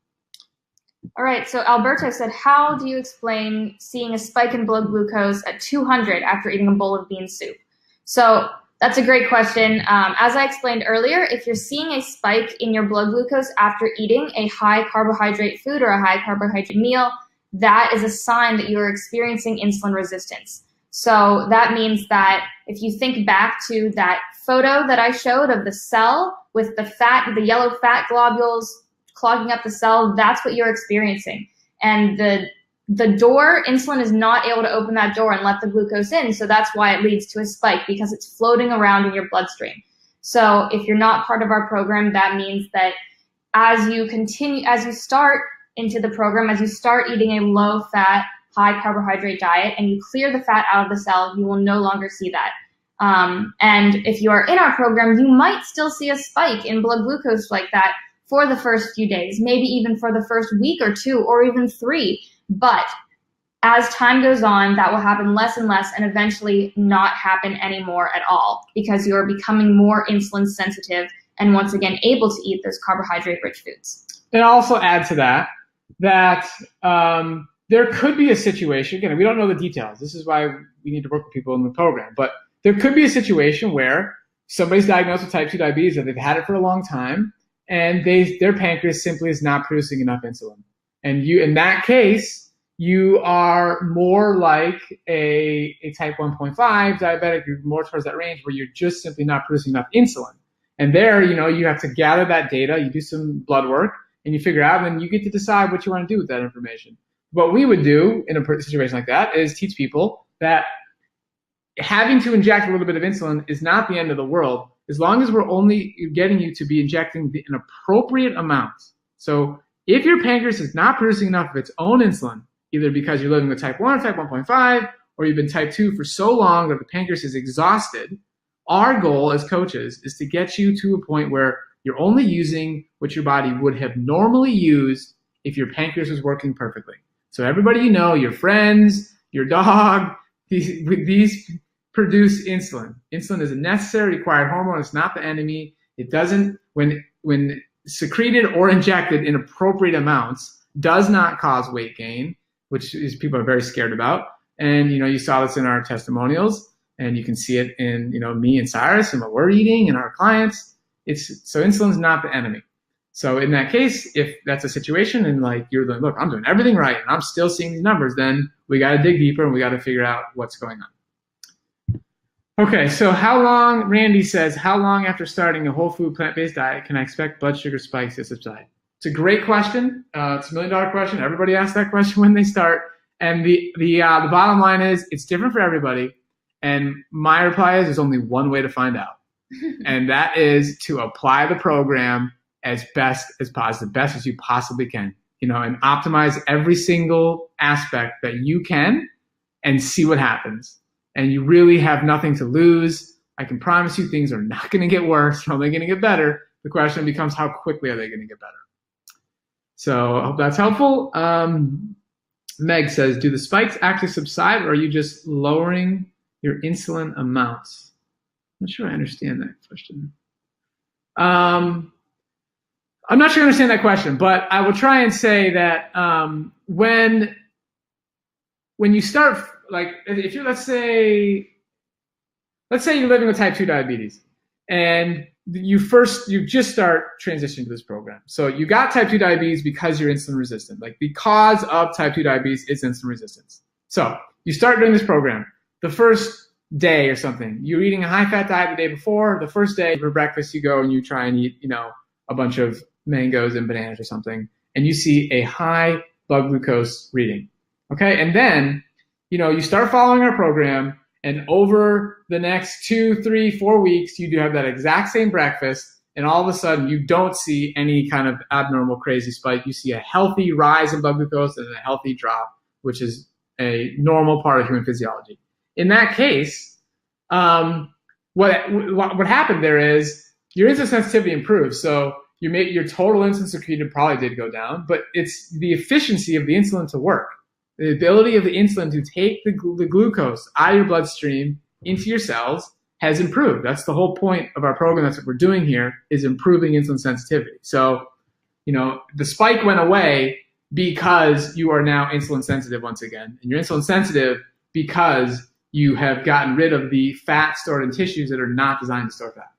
All right. So Alberto said, how do you explain seeing a spike in blood glucose at 200 after eating a bowl of bean soup? So that's a great question. As I explained earlier, if you're seeing a spike in your blood glucose after eating a high carbohydrate food or a high carbohydrate meal, that is a sign that you're experiencing insulin resistance. So that means that if you think back to that photo that I showed of the cell with the yellow fat globules clogging up the cell, that's what you're experiencing. And the door, insulin is not able to open that door and let the glucose in. So that's why it leads to a spike, because it's floating around in your bloodstream. So if you're not part of our program, that means that as you start into the program, as you start eating a low fat, high carbohydrate diet and you clear the fat out of the cell, you will no longer see that. And if you are in our program, you might still see a spike in blood glucose like that for the first few days, maybe even for the first week or two, or even 3. But as time goes on, that will happen less and less and eventually not happen anymore at all, because you're becoming more insulin sensitive and once again able to eat those carbohydrate-rich foods. And I'll also add to that there could be a situation, again, we don't know the details. This is why we need to work with people in the program. But there could be a situation where somebody's diagnosed with type 2 diabetes, or they've had it for a long time, and their pancreas simply is not producing enough insulin. And in that case, you are more like a type 1.5 diabetic. You're more towards that range where you're just simply not producing enough insulin. And there, you have to gather that data, you do some blood work, and you figure out, and then you get to decide what you want to do with that information. What we would do in a situation like that is teach people that having to inject a little bit of insulin is not the end of the world, as long as we're only getting you to be injecting an appropriate amount. So if your pancreas is not producing enough of its own insulin, either because you're living with type 1 or type 1.5, or you've been type 2 for so long that the pancreas is exhausted, our goal as coaches is to get you to a point where you're only using what your body would have normally used if your pancreas was working perfectly. So everybody your friends, your dog, these produce insulin. Insulin is a necessary required hormone. It's not the enemy. It doesn't, when secreted or injected in appropriate amounts, does not cause weight gain, which is people are very scared about. And you saw this in our testimonials, and you can see it in me and Cyrus and what we're eating and our clients. So insulin's not the enemy. So in that case, if that's a situation and you're like, look, I'm doing everything right and I'm still seeing these numbers, then we got to dig deeper and we got to figure out what's going on. Okay, so Randy says, how long after starting a whole food plant-based diet can I expect blood sugar spikes to subside? It's a great question. It's $1 million question. Everybody asks that question when they start. And the bottom line is it's different for everybody. And my reply is there's only one way to find out. And that is to apply the program as best as possible, the best as you possibly can, and optimize every single aspect that you can and see what happens. And you really have nothing to lose. I can promise you things are not going to get worse. They're only going to get better. The question becomes how quickly are they going to get better? So I hope that's helpful. Meg says, do the spikes actually subside, or are you just lowering your insulin amounts? I'm not sure I understand that question. I'm not sure I understand that question, but I will try and say that when you start, like, if you let's say you're living with type 2 diabetes, and you just start transitioning to this program. So you got type 2 diabetes because you're insulin resistant. Like, the cause of type 2 diabetes is insulin resistance. So you start doing this program. The first day or something, you're eating a high-fat diet the day before. The first day for breakfast, you go and you try and eat, a bunch of mangoes and bananas or something, and you see a high blood glucose reading. Okay, and then, you start following our program, and over the next 2, 3, 4 weeks, you do have that exact same breakfast, and all of a sudden you don't see any kind of abnormal crazy spike. You see a healthy rise in blood glucose and a healthy drop, which is a normal part of human physiology. In that case, what happened there is your insulin sensitivity improves. So your total insulin secreted probably did go down, but it's the efficiency of the insulin to work. The ability of the insulin to take the glucose out of your bloodstream into your cells has improved. That's the whole point of our program. That's what we're doing here, is improving insulin sensitivity. So, the spike went away because you are now insulin sensitive once again. And you're insulin sensitive because you have gotten rid of the fat stored in tissues that are not designed to store fat.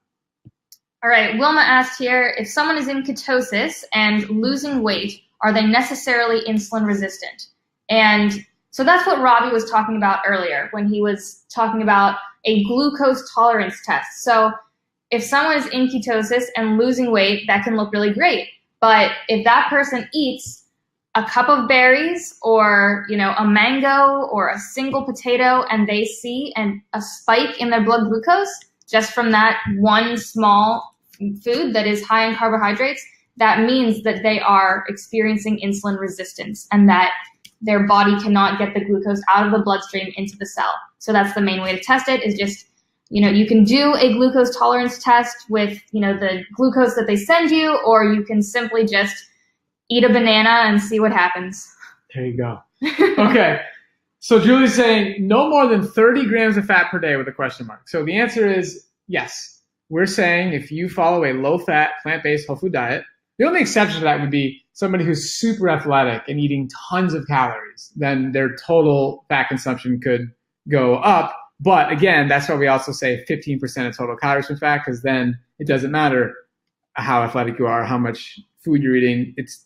All right, Wilma asked here, if someone is in ketosis and losing weight, are they necessarily insulin resistant? And so that's what Robbie was talking about earlier when he was talking about a glucose tolerance test. So if someone is in ketosis and losing weight, that can look really great. But if that person eats a cup of berries or, a mango or a single potato, and they see a spike in their blood glucose just from that one small food that is high in carbohydrates, that means that they are experiencing insulin resistance and that their body cannot get the glucose out of the bloodstream into the cell. So that's the main way to test it, is just, you can do a glucose tolerance test with, the glucose that they send you, or you can simply just eat a banana and see what happens. There you go. Okay. So Julie's saying no more than 30 grams of fat per day with a question mark. So the answer is yes. We're saying if you follow a low-fat, plant-based whole food diet, the only exception to that would be somebody who's super athletic and eating tons of calories. Then their total fat consumption could go up. But again, that's why we also say 15% of total calories from fat, because then it doesn't matter how athletic you are, how much food you're eating. It's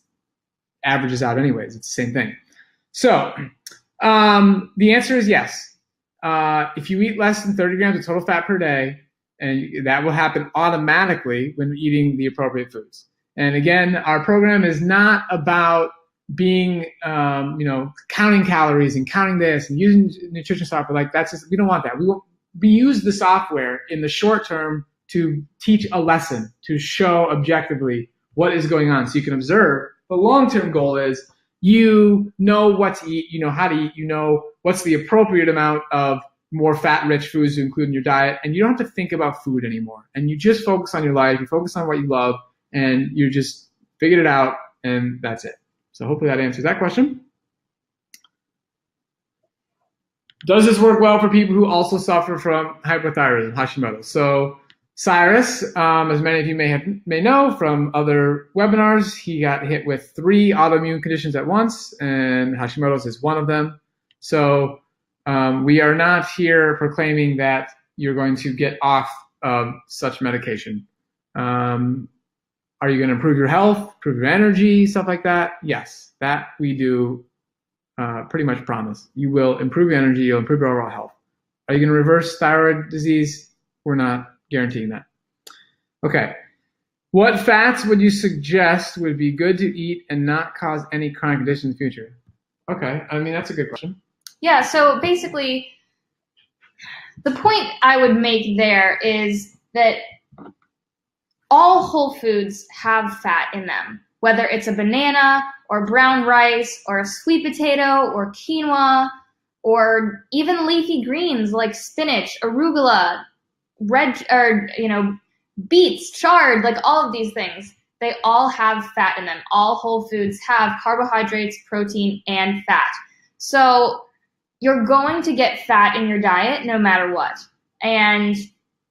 averages out anyways. It's the same thing. So the answer is yes. If you eat less than 30 grams of total fat per day, and that will happen automatically when eating the appropriate foods. And again, our program is not about being, counting calories and counting this and using nutrition software. Like, that's just, we don't want that. We use the software in the short term to teach a lesson, to show objectively what is going on, so you can observe. The long-term goal is you know what to eat, you know how to eat, you know what's the appropriate amount of more fat-rich foods to include in your diet, and you don't have to think about food anymore. And you just focus on your life, you focus on what you love, and you just figured it out, and that's it. So hopefully that answers that question. Does this work well for people who also suffer from hypothyroidism, Hashimoto? So Cyrus, as many of you may know from other webinars, he got hit with 3 autoimmune conditions at once, and Hashimoto's is one of them. So we are not here proclaiming that you're going to get off of such medication. Are you going to improve your health, improve your energy, stuff like that? Yes, that we do pretty much promise. You will improve your energy, you'll improve your overall health. Are you going to reverse thyroid disease? We're not guaranteeing that. Okay. What fats would you suggest would be good to eat and not cause any chronic conditions in the future? Okay, I mean, that's a good question. Yeah, so basically, the point I would make there is that all whole foods have fat in them, whether it's a banana or brown rice or a sweet potato or quinoa or even leafy greens like spinach, arugula, beets, chard, like all of these things, they all have fat in them. All whole foods have carbohydrates, protein, and fat. So you're going to get fat in your diet no matter what. And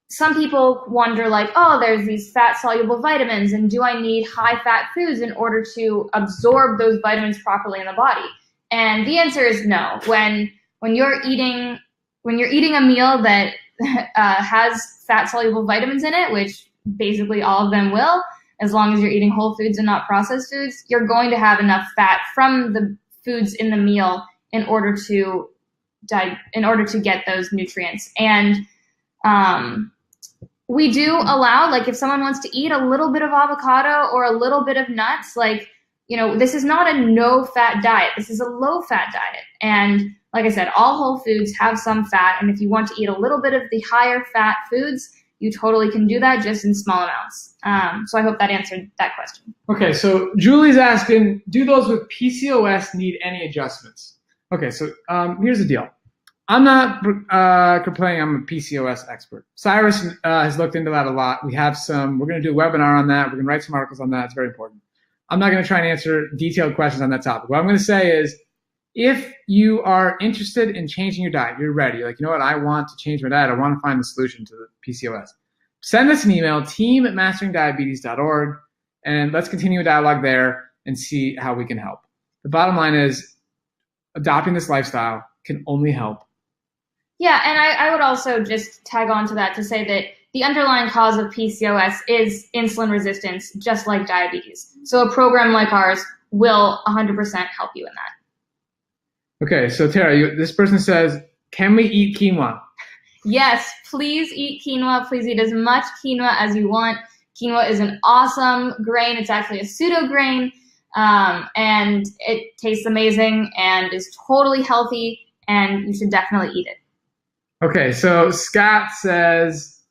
some people wonder, like, oh, there's these fat soluble vitamins, and do I need high fat foods in order to absorb those vitamins properly in the body? And the answer is no. When you're eating a meal that has fat soluble vitamins in it, which basically all of them will, as long as you're eating whole foods and not processed foods, you're going to have enough fat from the foods in the meal in order to get those nutrients. And we do allow, like, if someone wants to eat a little bit of avocado or a little bit of nuts, like, this is not a no-fat diet. This is a low-fat diet. And like I said, all whole foods have some fat. And if you want to eat a little bit of the higher fat foods, you totally can do that, just in small amounts. So I hope that answered that question. Okay, so Julie's asking, do those with PCOS need any adjustments? Okay, so here's the deal. I'm not complaining I'm a PCOS expert. Cyrus has looked into that a lot. We're going to do a webinar on that. We're going to write some articles on that. It's very important. I'm not going to try and answer detailed questions on that topic. What I'm going to say is, if you are interested in changing your diet, you're ready, like, you know what, I want to change my diet, I want to find the solution to the PCOS, send us an email, team@masteringdiabetes.org, and let's continue a dialogue there and see how we can help. The bottom line is, adopting this lifestyle can only help. Yeah, and I would also just tag on to that to say that the underlying cause of PCOS is insulin resistance, just like diabetes. So a program like ours will 100% help you in that. Okay, so Tara, this person says, can we eat quinoa? Yes, please eat quinoa. Please eat as much quinoa as you want. Quinoa is an awesome grain. It's actually a pseudo grain, and it tastes amazing and is totally healthy, and you should definitely eat it. Okay, so Scott says,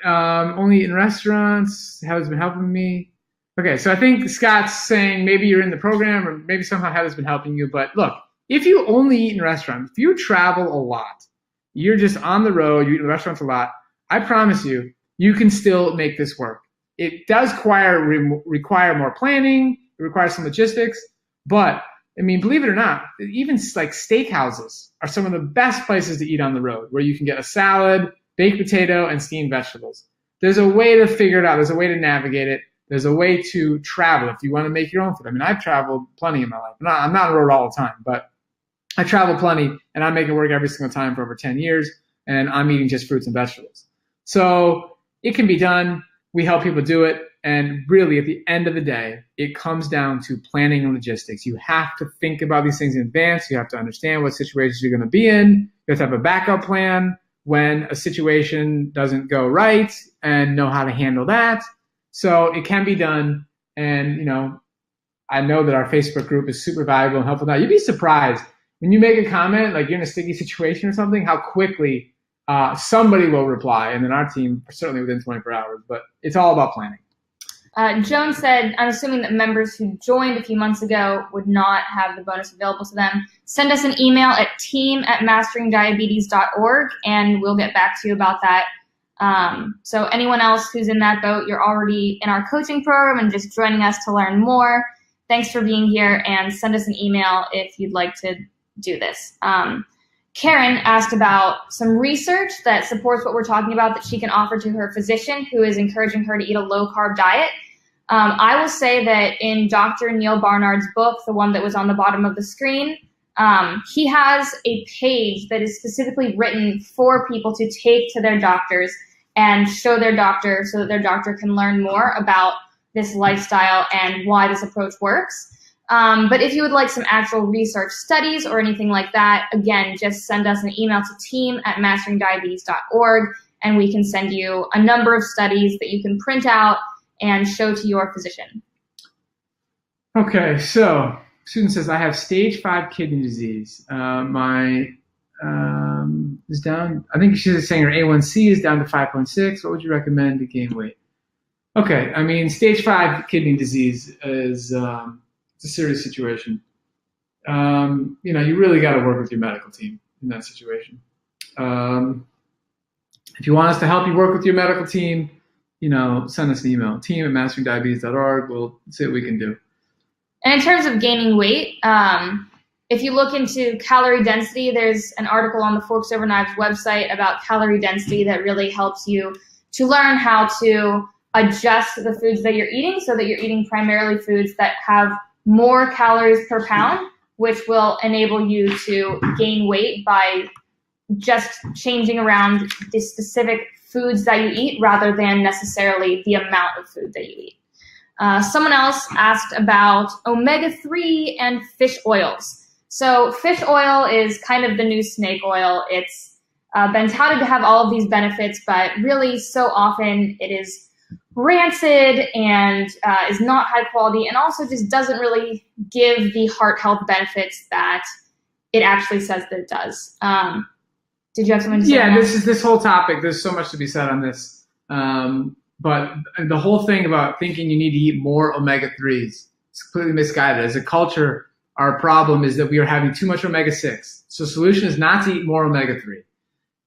only in restaurants, how has been helping me. Okay, so I think Scott's saying maybe you're in the program, or maybe somehow how has been helping you. But look, if you only eat in restaurants, if you travel a lot, you're just on the road, you eat in restaurants a lot, I promise you, you can still make this work. It does require more planning, it requires some logistics, but I mean, believe it or not, even like steakhouses are some of the best places to eat on the road, where you can get a salad, baked potato, and steamed vegetables. There's a way to figure it out. There's a way to navigate it. There's a way to travel if you want to make your own food. I mean, I've traveled plenty in my life. I'm not on the road all the time, but I travel plenty, and I make it work every single time for over 10 years, and I'm eating just fruits and vegetables. So it can be done. We help people do it. And really, at the end of the day, it comes down to planning and logistics. You have to think about these things in advance. You have to understand what situations you're going to be in. You have to have a backup plan when a situation doesn't go right, and know how to handle that. So it can be done. And, I know that our Facebook group is super valuable and helpful. Now, you'd be surprised when you make a comment, like you're in a sticky situation or something, how quickly somebody will reply. And then our team, certainly within 24 hours. But it's all about planning. Joan said, I'm assuming that members who joined a few months ago would not have the bonus available to them. Send us an email at team@masteringdiabetes.org, and we'll get back to you about that. So anyone else who's in that boat, you're already in our coaching program and just joining us to learn more. Thanks for being here, and send us an email if you'd like to do this. Karen asked about some research that supports what we're talking about that she can offer to her physician who is encouraging her to eat a low-carb diet. I will say that in Dr. Neil Barnard's book, the one that was on the bottom of the screen, he has a page that is specifically written for people to take to their doctors and show their doctor so that their doctor can learn more about this lifestyle and why this approach works. But if you would like some actual research studies or anything like that, again, just send us an email to team@masteringdiabetes.org, and we can send you a number of studies that you can print out and show to your physician. Okay, so student says, I have stage 5 kidney disease. My is down, I think she's saying her A1C is down to 5.6. What would you recommend to gain weight? Okay, I mean, stage 5 kidney disease is it's a serious situation. You really got to work with your medical team in that situation. If you want us to help you work with your medical team, send us an email, team@masteringdiabetes.org. We'll see what we can do. And in terms of gaining weight, if you look into calorie density, there's an article on the Forks Over Knives website about calorie density that really helps you to learn how to adjust the foods that you're eating so that you're eating primarily foods that have more calories per pound, which will enable you to gain weight by just changing around the specific foods that you eat rather than necessarily the amount of food that you eat. Someone else asked about omega-3 and fish oils. So fish oil is kind of the new snake oil. It's been touted to have all of these benefits, but really so often it is rancid and is not high quality, and also just doesn't really give the heart health benefits that it actually says that it does. Did you have something to say? Yeah, this whole topic, there's so much to be said on this. But the whole thing about thinking you need to eat more omega-3s is completely misguided. As a culture, our problem is that we are having too much omega-6. So the solution is not to eat more omega-3.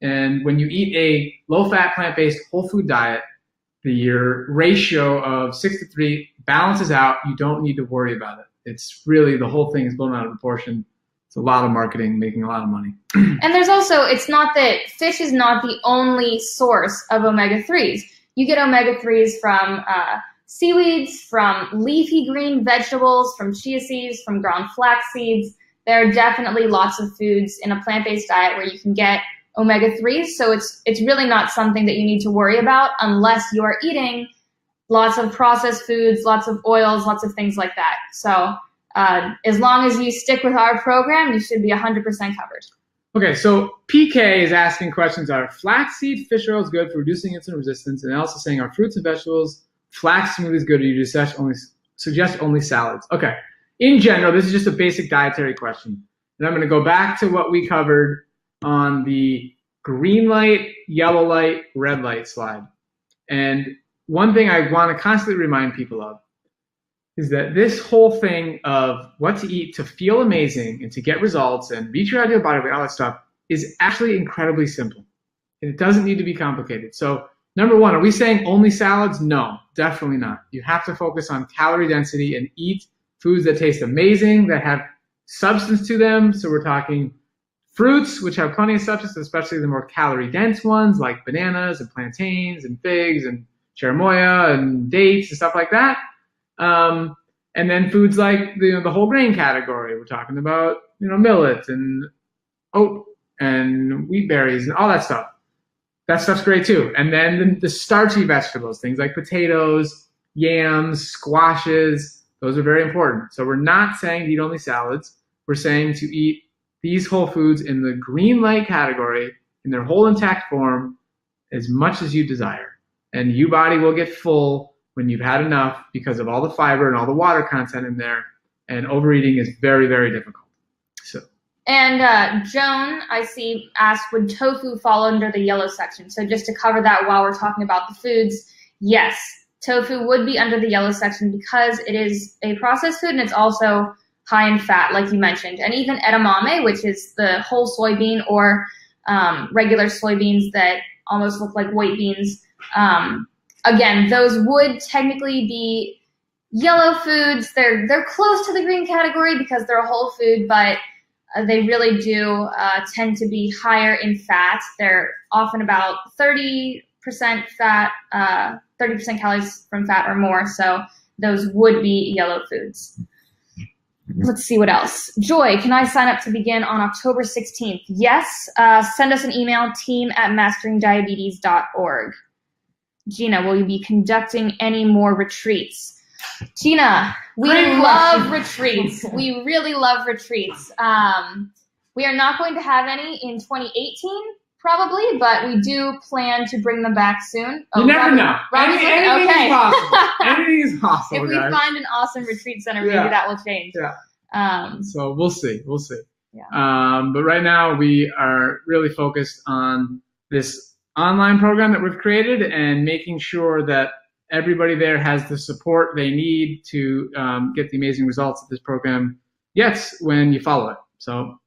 And when you eat a low-fat, plant-based, whole food diet, your ratio of 6:3 balances out. You don't need to worry about it. It's really, the whole thing is blown out of proportion. It's a lot of marketing, making a lot of money. And there's also, it's not that fish is not the only source of omega-3s. You get omega-3s from seaweeds, from leafy green vegetables, from chia seeds, from ground flax seeds. There are definitely lots of foods in a plant-based diet where you can get omega-3s. So it's really not something that you need to worry about unless you are eating lots of processed foods, lots of oils, lots of things like that. So as long as you stick with our program, you should be 100% covered. Okay, so PK is asking questions. Are flaxseed fish oils good for reducing insulin resistance? And also saying, are fruits and vegetables, flax smoothies good, or you suggest only salads? Okay, in general, this is just a basic dietary question. And I'm going to go back to what we covered on the green light, yellow light, red light slide. And one thing I want to constantly remind people of is that this whole thing of what to eat to feel amazing and to get results and reach your ideal body weight, all that stuff, is actually incredibly simple. And it doesn't need to be complicated. So number one, are we saying only salads? No, definitely not. You have to focus on calorie density and eat foods that taste amazing, that have substance to them. So we're talking fruits, which have plenty of substance, especially the more calorie-dense ones like bananas and plantains and figs and cherimoya and dates and stuff like that. And then foods like the whole grain category. We're talking about millet and oat and wheat berries and all that stuff. That stuff's great too. And then the starchy vegetables, things like potatoes, yams, squashes. Those are very important. So we're not saying to eat only salads. We're saying to eat these whole foods in the green light category in their whole intact form as much as you desire. And your body will get full when you've had enough because of all the fiber and all the water content in there. And overeating is very, very difficult. So. And Joan, I see, asked, would tofu fall under the yellow section? So just to cover that while we're talking about the foods, yes, tofu would be under the yellow section because it is a processed food and it's also high in fat, like you mentioned. And even edamame, which is the whole soybean or regular soybeans that almost look like white beans, again, those would technically be yellow foods. They're close to the green category because they're a whole food, but they really do tend to be higher in fat. They're often about 30% fat, 30% calories from fat or more. So those would be yellow foods. Let's see what else. Joy, can I sign up to begin on October 16th? Yes. Send us an email, team@masteringdiabetes.org. Gina, will you be conducting any more retreats? Gina, we love retreats. We really love retreats. We are not going to have any in 2018, probably, but we do plan to bring them back soon. You never know. Anything okay. is possible. Anything is possible, if we guys. find an awesome retreat center, maybe that will change. Yeah. So we'll see. We'll see. Yeah. But right now we are really focused on this online program that we've created and making sure that everybody there has the support they need to get the amazing results that this program gets when you follow it. So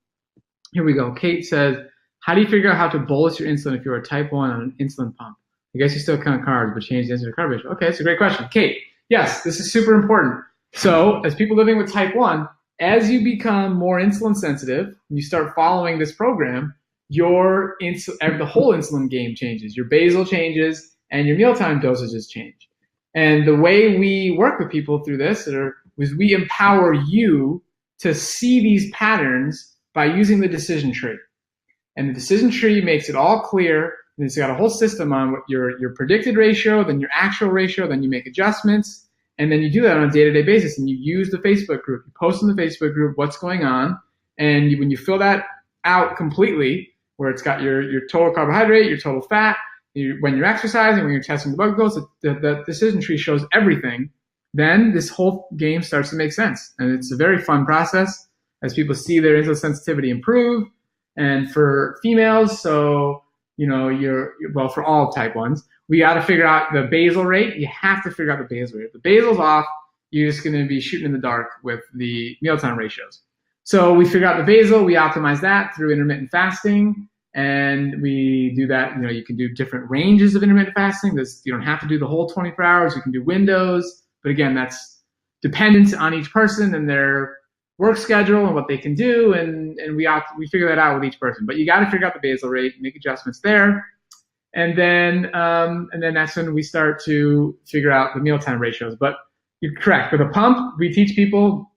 here we go. Kate says, how do you figure out how to bolus your insulin if you're a type 1 on an insulin pump? I guess you still count carbs, but change the insulin to carb ratio. Okay, it's a great question. Kate, yes, this is super important. So as people living with type 1, as you become more insulin sensitive, and you start following this program, the whole insulin game changes. Your basal changes, and your mealtime dosages change. And the way we work with people through this is we empower you to see these patterns by using the decision tree. And the decision tree makes it all clear. And it's got a whole system on what your predicted ratio, then your actual ratio, then you make adjustments. And then you do that on a day-to-day basis. And you use the Facebook group. You post in the Facebook group what's going on. And when you fill that out completely, where it's got your total carbohydrate, your total fat, when you're exercising, when you're testing the blood glucose, the decision tree shows everything. Then this whole game starts to make sense. And it's a very fun process as people see their insulin sensitivity improve. And for females, so, for all type 1s, we got to figure out the basal rate. You have to figure out the basal rate. If the basal's off, you're just going to be shooting in the dark with the mealtime ratios. So we figure out the basal, we optimize that through intermittent fasting. And we do that, you can do different ranges of intermittent fasting. You don't have to do the whole 24 hours. You can do windows. But again, that's dependent on each person and their work schedule and what they can do. And we figure that out with each person. But you got to figure out the basal rate, make adjustments there. And then that's when we start to figure out the mealtime ratios. But you're correct. With a pump, we teach people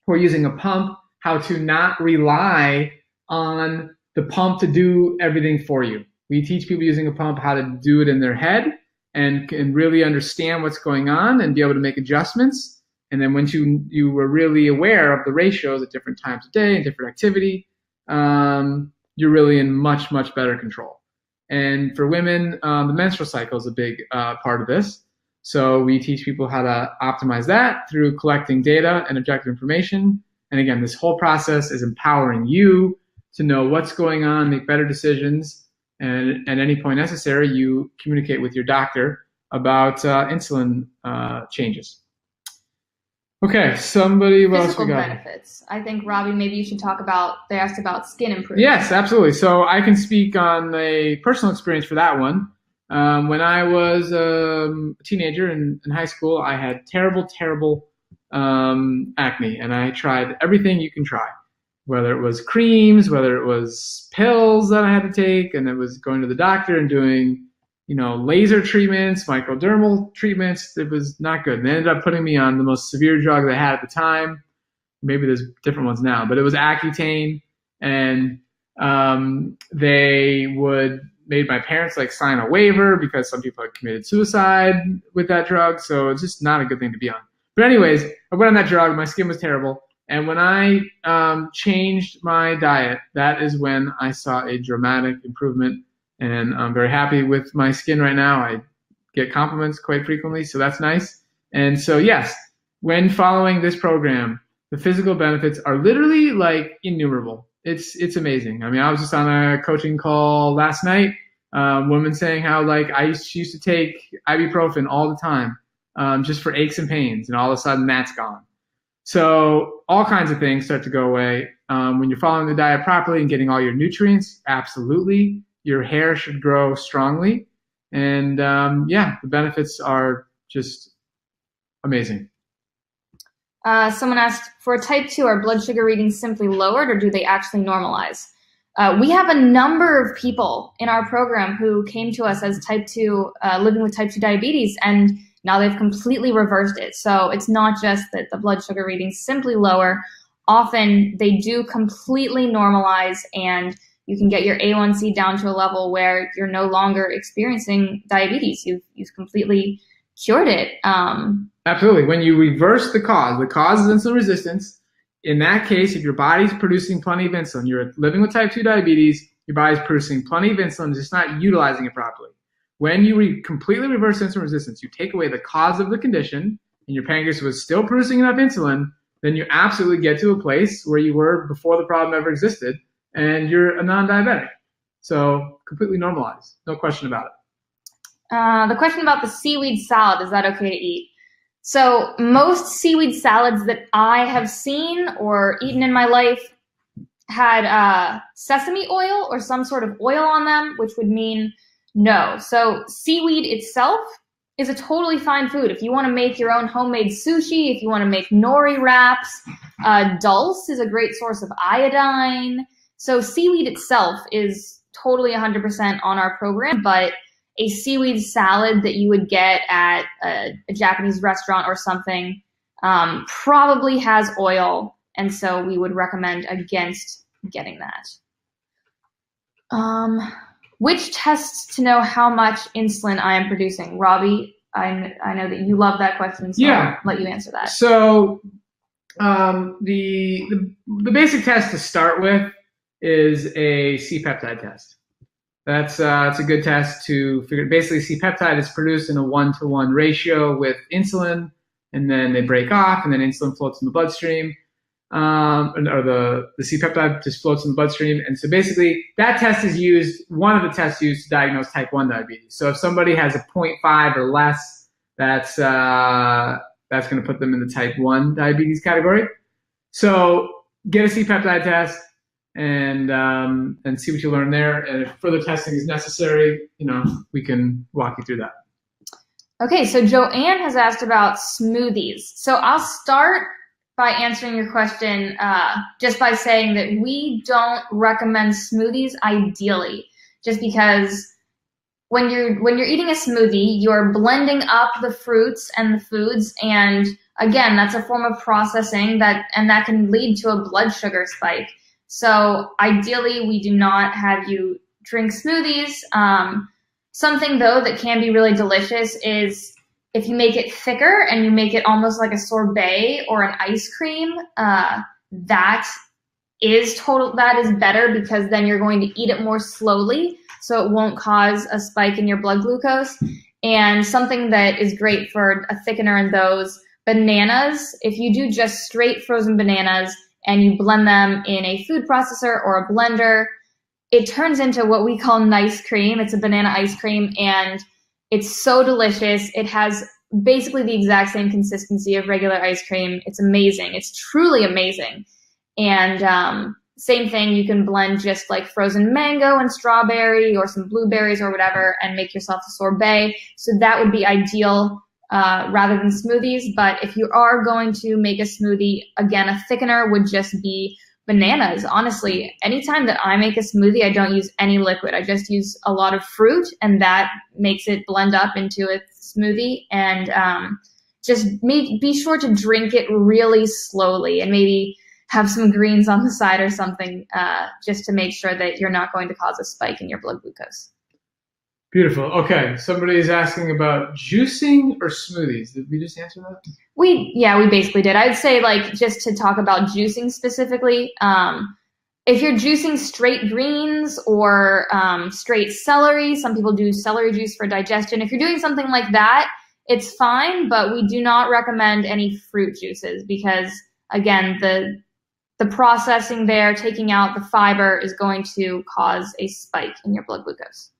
who are using a pump how to not rely on the pump to do everything for you. We teach people using a pump how to do it in their head and can really understand what's going on and be able to make adjustments. And then once you were really aware of the ratios at different times of day and different activity, you're really in much, much better control. And for women, the menstrual cycle is a big part of this. So we teach people how to optimize that through collecting data and objective information. And again, this whole process is empowering you to know what's going on, make better decisions, and at any point necessary, you communicate with your doctor about insulin changes. Okay, what else we got? Benefits. I think, Robbie, maybe you should talk about, they asked about skin improvement. Yes, absolutely. So I can speak on a personal experience for that one. When I was a teenager in high school, I had terrible acne, and I tried everything you can try, whether it was creams, whether it was pills that I had to take, and it was going to the doctor and doing, laser treatments, microdermal treatments. It was not good. And they ended up putting me on the most severe drug they had at the time. Maybe there's different ones now, but it was Accutane, and they made my parents sign a waiver because some people had committed suicide with that drug. So it's just not a good thing to be on. But anyways, I went on that drug. My skin was terrible. And when I changed my diet, that is when I saw a dramatic improvement. And I'm very happy with my skin right now. I get compliments quite frequently, so that's nice. And so, yes, when following this program, the physical benefits are literally innumerable. It's amazing. I mean, I was just on a coaching call last night. Woman saying how I used to take ibuprofen all the time just for aches and pains, and all of a sudden that's gone. So all kinds of things start to go away. When you're following the diet properly and getting all your nutrients, absolutely. Your hair should grow strongly. And the benefits are just amazing. Someone asked, for type 2, are blood sugar readings simply lowered or do they actually normalize? We have a number of people in our program who came to us as type 2, living with type 2 diabetes, and now they've completely reversed it. So it's not just that the blood sugar readings simply lower. Often they do completely normalize, and you can get your A1C down to a level where you're no longer experiencing diabetes. You've completely cured it. Absolutely. When you reverse the cause is insulin resistance. In that case, if your body's producing plenty of insulin, you're living with type 2 diabetes, your body's producing plenty of insulin, just not utilizing it properly. When you completely reverse insulin resistance, you take away the cause of the condition, and your pancreas was still producing enough insulin, then you absolutely get to a place where you were before the problem ever existed, and you're a non-diabetic. So completely normalized, no question about it. The question about the seaweed salad, is that okay to eat? So most seaweed salads that I have seen or eaten in my life had sesame oil or some sort of oil on them, which would mean No. So seaweed itself is a totally fine food. If you want to make your own homemade sushi, if you want to make nori wraps, dulse is a great source of iodine. So seaweed itself is totally 100% on our program, but a seaweed salad that you would get at a Japanese restaurant or something probably has oil, and so we would recommend against getting that. Which tests to know how much insulin I am producing? Robbie, I know that you love that question, so I'll let you answer that. So the basic test to start with is a C-peptide test. That's it's a good test to figure. Basically, C-peptide is produced in a 1-to-1 ratio with insulin, and then they break off, and then insulin floats in the bloodstream. Or the C-peptide just floats in the bloodstream. And so basically that test is used, one of the tests used to diagnose type 1 diabetes. So if somebody has a 0.5 or less, that's going to put them in the type 1 diabetes category. So get a C-peptide test and see what you learn there. And if further testing is necessary, we can walk you through that. Okay, so Joanne has asked about smoothies. So I'll start by answering your question just by saying that we don't recommend smoothies ideally, just because when you're eating a smoothie, you're blending up the fruits and the foods, and again, that's a form of processing that can lead to a blood sugar spike. So ideally, we do not have you drink smoothies. Something though that can be really delicious is if you make it thicker and you make it almost like a sorbet or an ice cream, that is better, because then you're going to eat it more slowly, so it won't cause a spike in your blood glucose. And something that is great for a thickener in those, bananas, if you do just straight frozen bananas and you blend them in a food processor or a blender, it turns into what we call nice cream. It's a banana ice cream, and it's so delicious. It has basically the exact same consistency of regular ice cream. It's amazing. It's truly amazing. And same thing, you can blend just like frozen mango and strawberry or some blueberries or whatever and make yourself a sorbet. So that would be ideal rather than smoothies. But if you are going to make a smoothie, again, a thickener would just be bananas. Honestly, anytime that I make a smoothie, I don't use any liquid. I just use a lot of fruit, and that makes it blend up into a smoothie. And just be sure to drink it really slowly, and maybe have some greens on the side or something, just to make sure that you're not going to cause a spike in your blood glucose. Beautiful. Okay, somebody is asking about juicing or smoothies. Did we just answer that? We basically did. I'd say, like, just to talk about juicing specifically, if you're juicing straight greens or straight celery, some people do celery juice for digestion. If you're doing something like that, it's fine, but we do not recommend any fruit juices because, again, the processing there, taking out the fiber, is going to cause a spike in your blood glucose.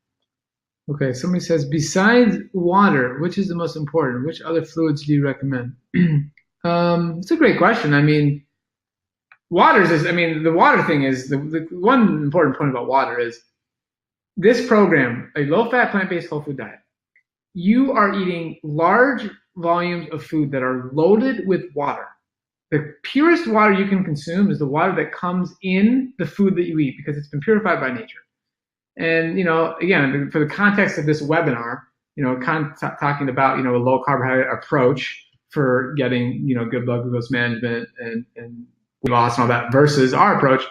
Okay, somebody says, besides water, which is the most important? Which other fluids do you recommend? It's a great question. I mean, the water thing is, the one important point about water is this program, a low-fat, plant-based whole food diet, you are eating large volumes of food that are loaded with water. The purest water you can consume is the water that comes in the food that you eat, because it's been purified by nature. And, again, for the context of this webinar, talking about, a low carbohydrate approach for getting, good blood glucose management and weight loss and all that versus our approach,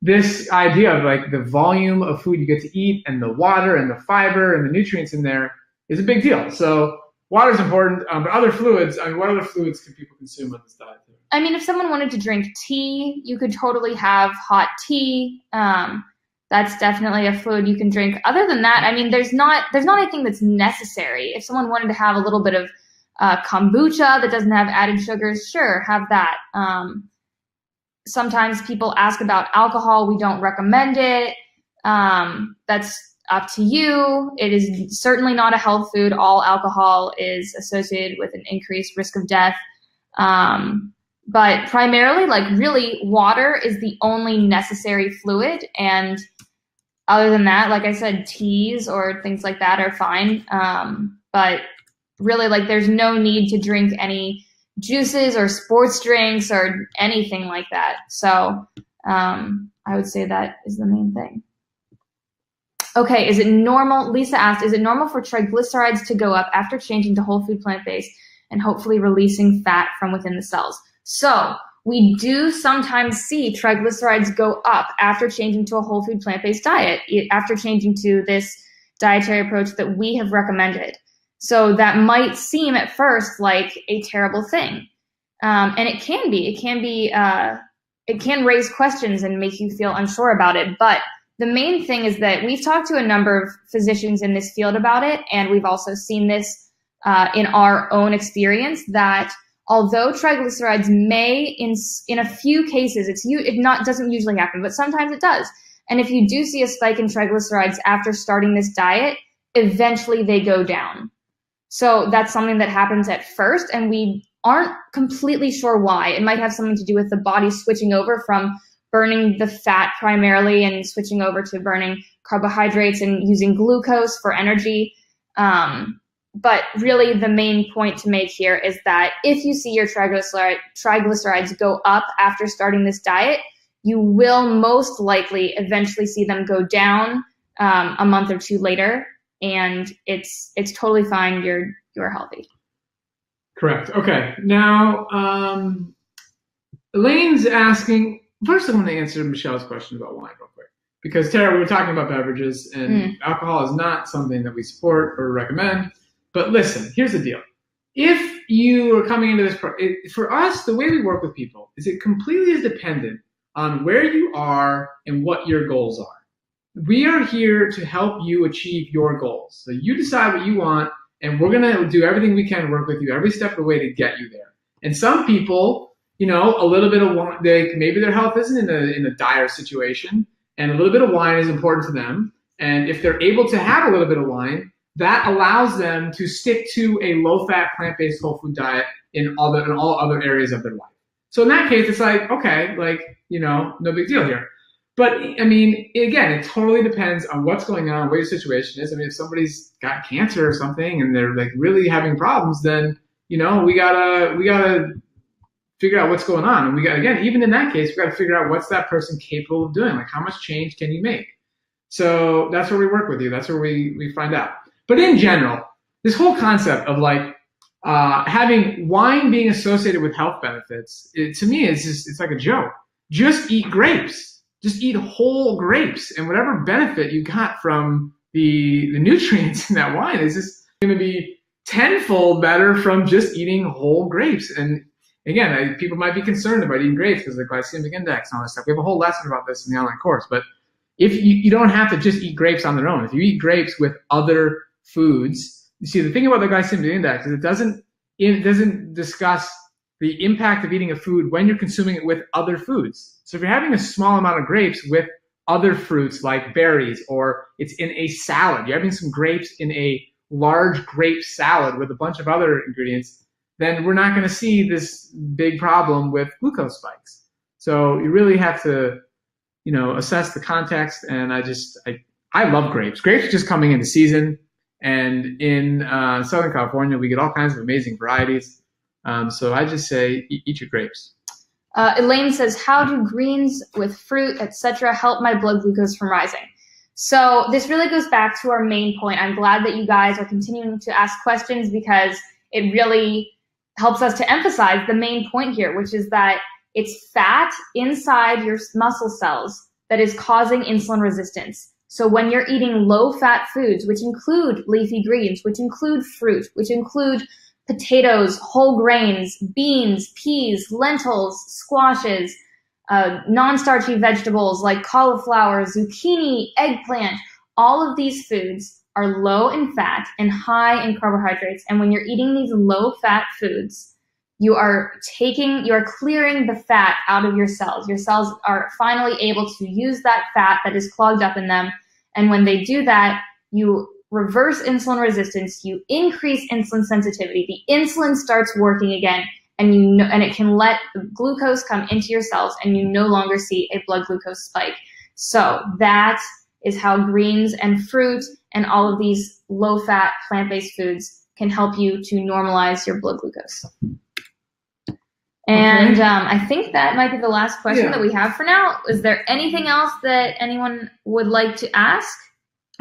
this idea of like the volume of food you get to eat and the water and the fiber and the nutrients in there is a big deal. So water is important, but other fluids, what other fluids can people consume on this diet? I mean, if someone wanted to drink tea, you could totally have hot tea. That's definitely a fluid you can drink. Other than that, I mean, there's not anything that's necessary. If someone wanted to have a little bit of kombucha that doesn't have added sugars, sure, have that. Sometimes people ask about alcohol. We don't recommend it. That's up to you. It is certainly not a health food. All alcohol is associated with an increased risk of death. But primarily, like, really, water is the only necessary fluid, and Other than that, like I said, teas or things like that are fine. But really, like, there's no need to drink any juices or sports drinks or anything like that. So I would say that is the main thing. Okay, is it normal? Lisa asked, is it normal for triglycerides to go up after changing to whole food plant-based and hopefully releasing fat from within the cells? So we do sometimes see triglycerides go up after changing to a whole food plant-based diet, after changing to this dietary approach that we have recommended. So that might seem at first like a terrible thing. And it can be. It can raise questions and make you feel unsure about it. But the main thing is that we've talked to a number of physicians in this field about it, and we've also seen this in our own experience, that although triglycerides may, in a few cases, doesn't usually happen, but sometimes it does. And if you do see a spike in triglycerides after starting this diet, eventually they go down. So that's something that happens at first, and we aren't completely sure why. It might have something to do with the body switching over from burning the fat primarily and switching over to burning carbohydrates and using glucose for energy. But really the main point to make here is that if you see your triglycerides go up after starting this diet, you will most likely eventually see them go down a month or two later, and it's totally fine. You're healthy. Correct. Okay. Now, Elaine's asking, first I want to answer Michelle's question about wine real quick. Because, Tara, we were talking about beverages, and alcohol is not something that we support or recommend. But listen, here's the deal. If you are coming into this, for us, the way we work with people is it completely is dependent on where you are and what your goals are. We are here to help you achieve your goals. So you decide what you want, and we're going to do everything we can to work with you every step of the way to get you there. And some people, you know, a little bit of wine, maybe their health isn't in a dire situation, and a little bit of wine is important to them. And if they're able to have a little bit of wine, that allows them to stick to a low-fat, plant-based whole food diet in all other areas of their life. So in that case, it's like, okay, like, you know, no big deal here. But I mean, again, it totally depends on what's going on, what your situation is. I mean, if somebody's got cancer or something and they're like really having problems, then, you know, we gotta figure out what's going on. And we got, again, even in that case, we got to figure out what's that person capable of doing. Like, how much change can you make? So that's where we work with you. That's where we find out. But in general, this whole concept of like having wine being associated with health benefits, to me, it's like a joke. Just eat grapes. Just eat whole grapes, and whatever benefit you got from the nutrients in that wine is just going to be tenfold better from just eating whole grapes. And again, people might be concerned about eating grapes because of the glycemic index and all this stuff. We have a whole lesson about this in the online course. But if you don't have to just eat grapes on their own. If you eat grapes with other foods, you see, the thing about the glycemic index is it doesn't discuss the impact of eating a food when you're consuming it with other foods. So if you're having a small amount of grapes with other fruits like berries, or it's in a salad, you're having some grapes in a large grape salad with a bunch of other ingredients, then we're not going to see this big problem with glucose spikes. So you really have to, you know, assess the context. And I love grapes. Grapes are just coming into season. And in Southern California, we get all kinds of amazing varieties. So I just say, eat your grapes. Elaine says, how do greens with fruit, etc., help my blood glucose from rising? So this really goes back to our main point. I'm glad that you guys are continuing to ask questions, because it really helps us to emphasize the main point here, which is that it's fat inside your muscle cells that is causing insulin resistance. So when you're eating low-fat foods, which include leafy greens, which include fruit, which include potatoes, whole grains, beans, peas, lentils, squashes, non-starchy vegetables like cauliflower, zucchini, eggplant, all of these foods are low in fat and high in carbohydrates. And when you're eating these low-fat foods, you are clearing the fat out of your cells. Your cells are finally able to use that fat that is clogged up in them. And when they do that, you reverse insulin resistance, you increase insulin sensitivity, the insulin starts working again, and it can let the glucose come into your cells, and you no longer see a blood glucose spike. So that is how greens and fruit and all of these low-fat plant-based foods can help you to normalize your blood glucose. And I think that might be the last question that we have for now. Is there anything else that anyone would like to ask?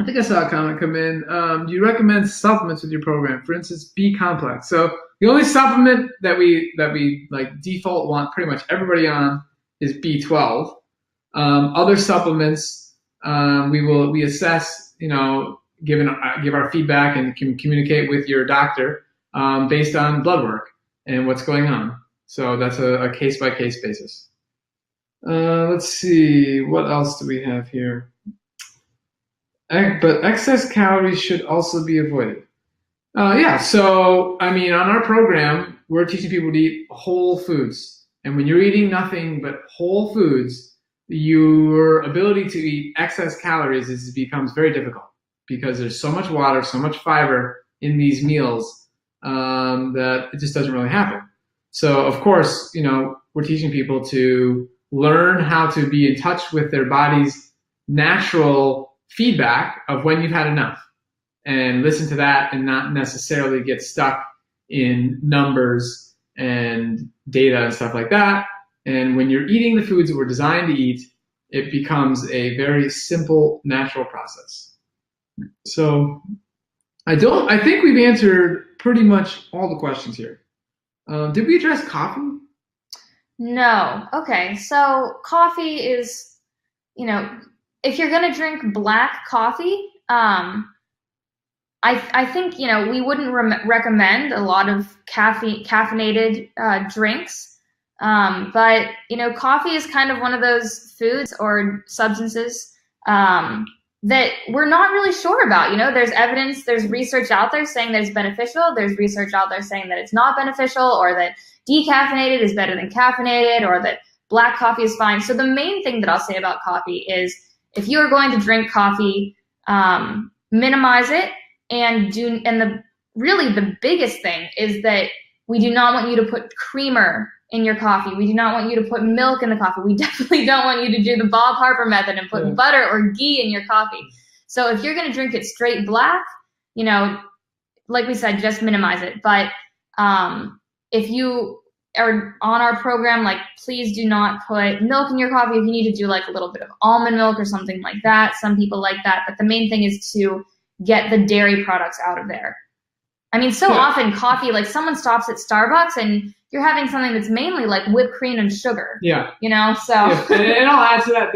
I think I saw a comment come in. Do you recommend supplements with your program? For instance, B complex. So the only supplement that we like default want pretty much everybody on is B12. Other supplements we assess, give our feedback and can communicate with your doctor based on blood work and what's going on. So that's a case-by-case basis. Let's see, what else do we have here? But excess calories should also be avoided. Yeah, so, I mean, on our program, we're teaching people to eat whole foods. And when you're eating nothing but whole foods, your ability to eat excess calories becomes very difficult because there's so much water, so much fiber in these meals that it just doesn't really happen. So, of course, we're teaching people to learn how to be in touch with their body's natural feedback of when you've had enough and listen to that and not necessarily get stuck in numbers and data and stuff like that. And when you're eating the foods that we're designed to eat, it becomes a very simple, natural process. So I think we've answered pretty much all the questions here. Did we address coffee? No. Okay. So coffee is, if you're going to drink black coffee, I think, we wouldn't recommend a lot of caffeinated drinks. But, coffee is kind of one of those foods or substances that we're not really sure about. There's evidence, there's research out there saying that it's beneficial. There's research out there saying that it's not beneficial, or that decaffeinated is better than caffeinated, or that black coffee is fine. So the main thing that I'll say about coffee is if you are going to drink coffee, minimize it, and the biggest thing is that we do not want you to put creamer in your coffee. We do not want you to put milk in the coffee. We definitely don't want you to do the Bob Harper method and put butter or ghee in your coffee. So if you're going to drink it straight black, like we said, just minimize it. But if you are on our program, please do not put milk in your coffee. If you need to do a little bit of almond milk or something like that, some people like that. But the main thing is to get the dairy products out of there. I mean, so often coffee, someone stops at Starbucks and you're having something that's mainly whipped cream and sugar. Yeah. So. Yeah. And I'll add to that,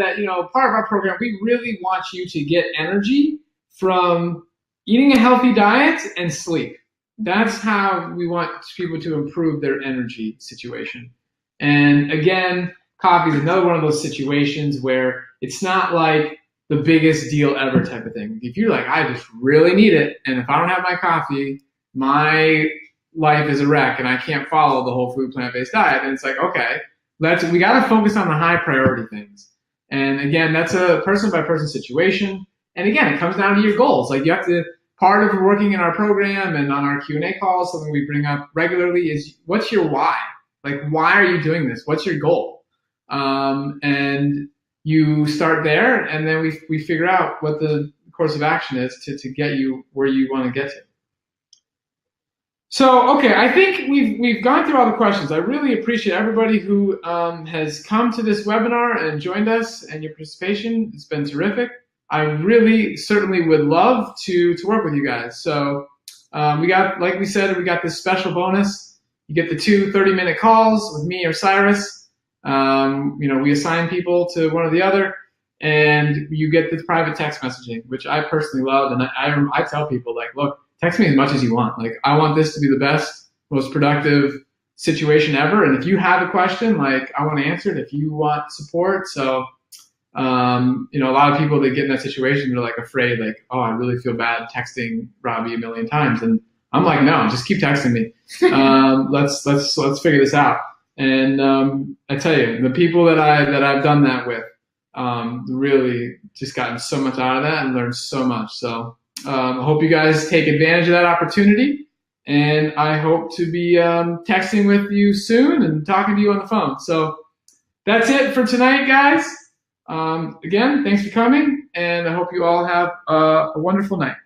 part of our program, we really want you to get energy from eating a healthy diet and sleep. That's how we want people to improve their energy situation. And again, coffee is another one of those situations where it's not like the biggest deal ever type of thing. If you're I just really need it, and if I don't have my coffee, my life is a wreck and I can't follow the whole food plant-based diet, and it's okay, we got to focus on the high priority things. And again, that's a person by person situation. And again, it comes down to your goals. You have to, part of working in our program and on our Q&A calls, something we bring up regularly is, what's your why? Why are you doing this? What's your goal? And you start there, and then we figure out what the course of action is to get you where you want to get to. So, okay, I think we've gone through all the questions. I really appreciate everybody who has come to this webinar and joined us, and your participation. It's been terrific. I really certainly would love to work with you guys. So we got, like we said, we got this special bonus. You get the 2 30-minute calls with me or Cyrus. We assign people to one or the other, and you get this private text messaging, which I personally love. And I tell people, look, text me as much as you want. I want this to be the best, most productive situation ever. And if you have a question, I want to answer it. If you want support. So, a lot of people that get in that situation, they're afraid, oh, I really feel bad texting Robbie a million times. And I'm no, just keep texting me. Let's figure this out. And I tell you, the people that I've done that with, really just gotten so much out of that and learned so much. So I hope you guys take advantage of that opportunity, and I hope to be texting with you soon and talking to you on the phone. So that's it for tonight, guys. Again, thanks for coming. and I hope you all have a wonderful night.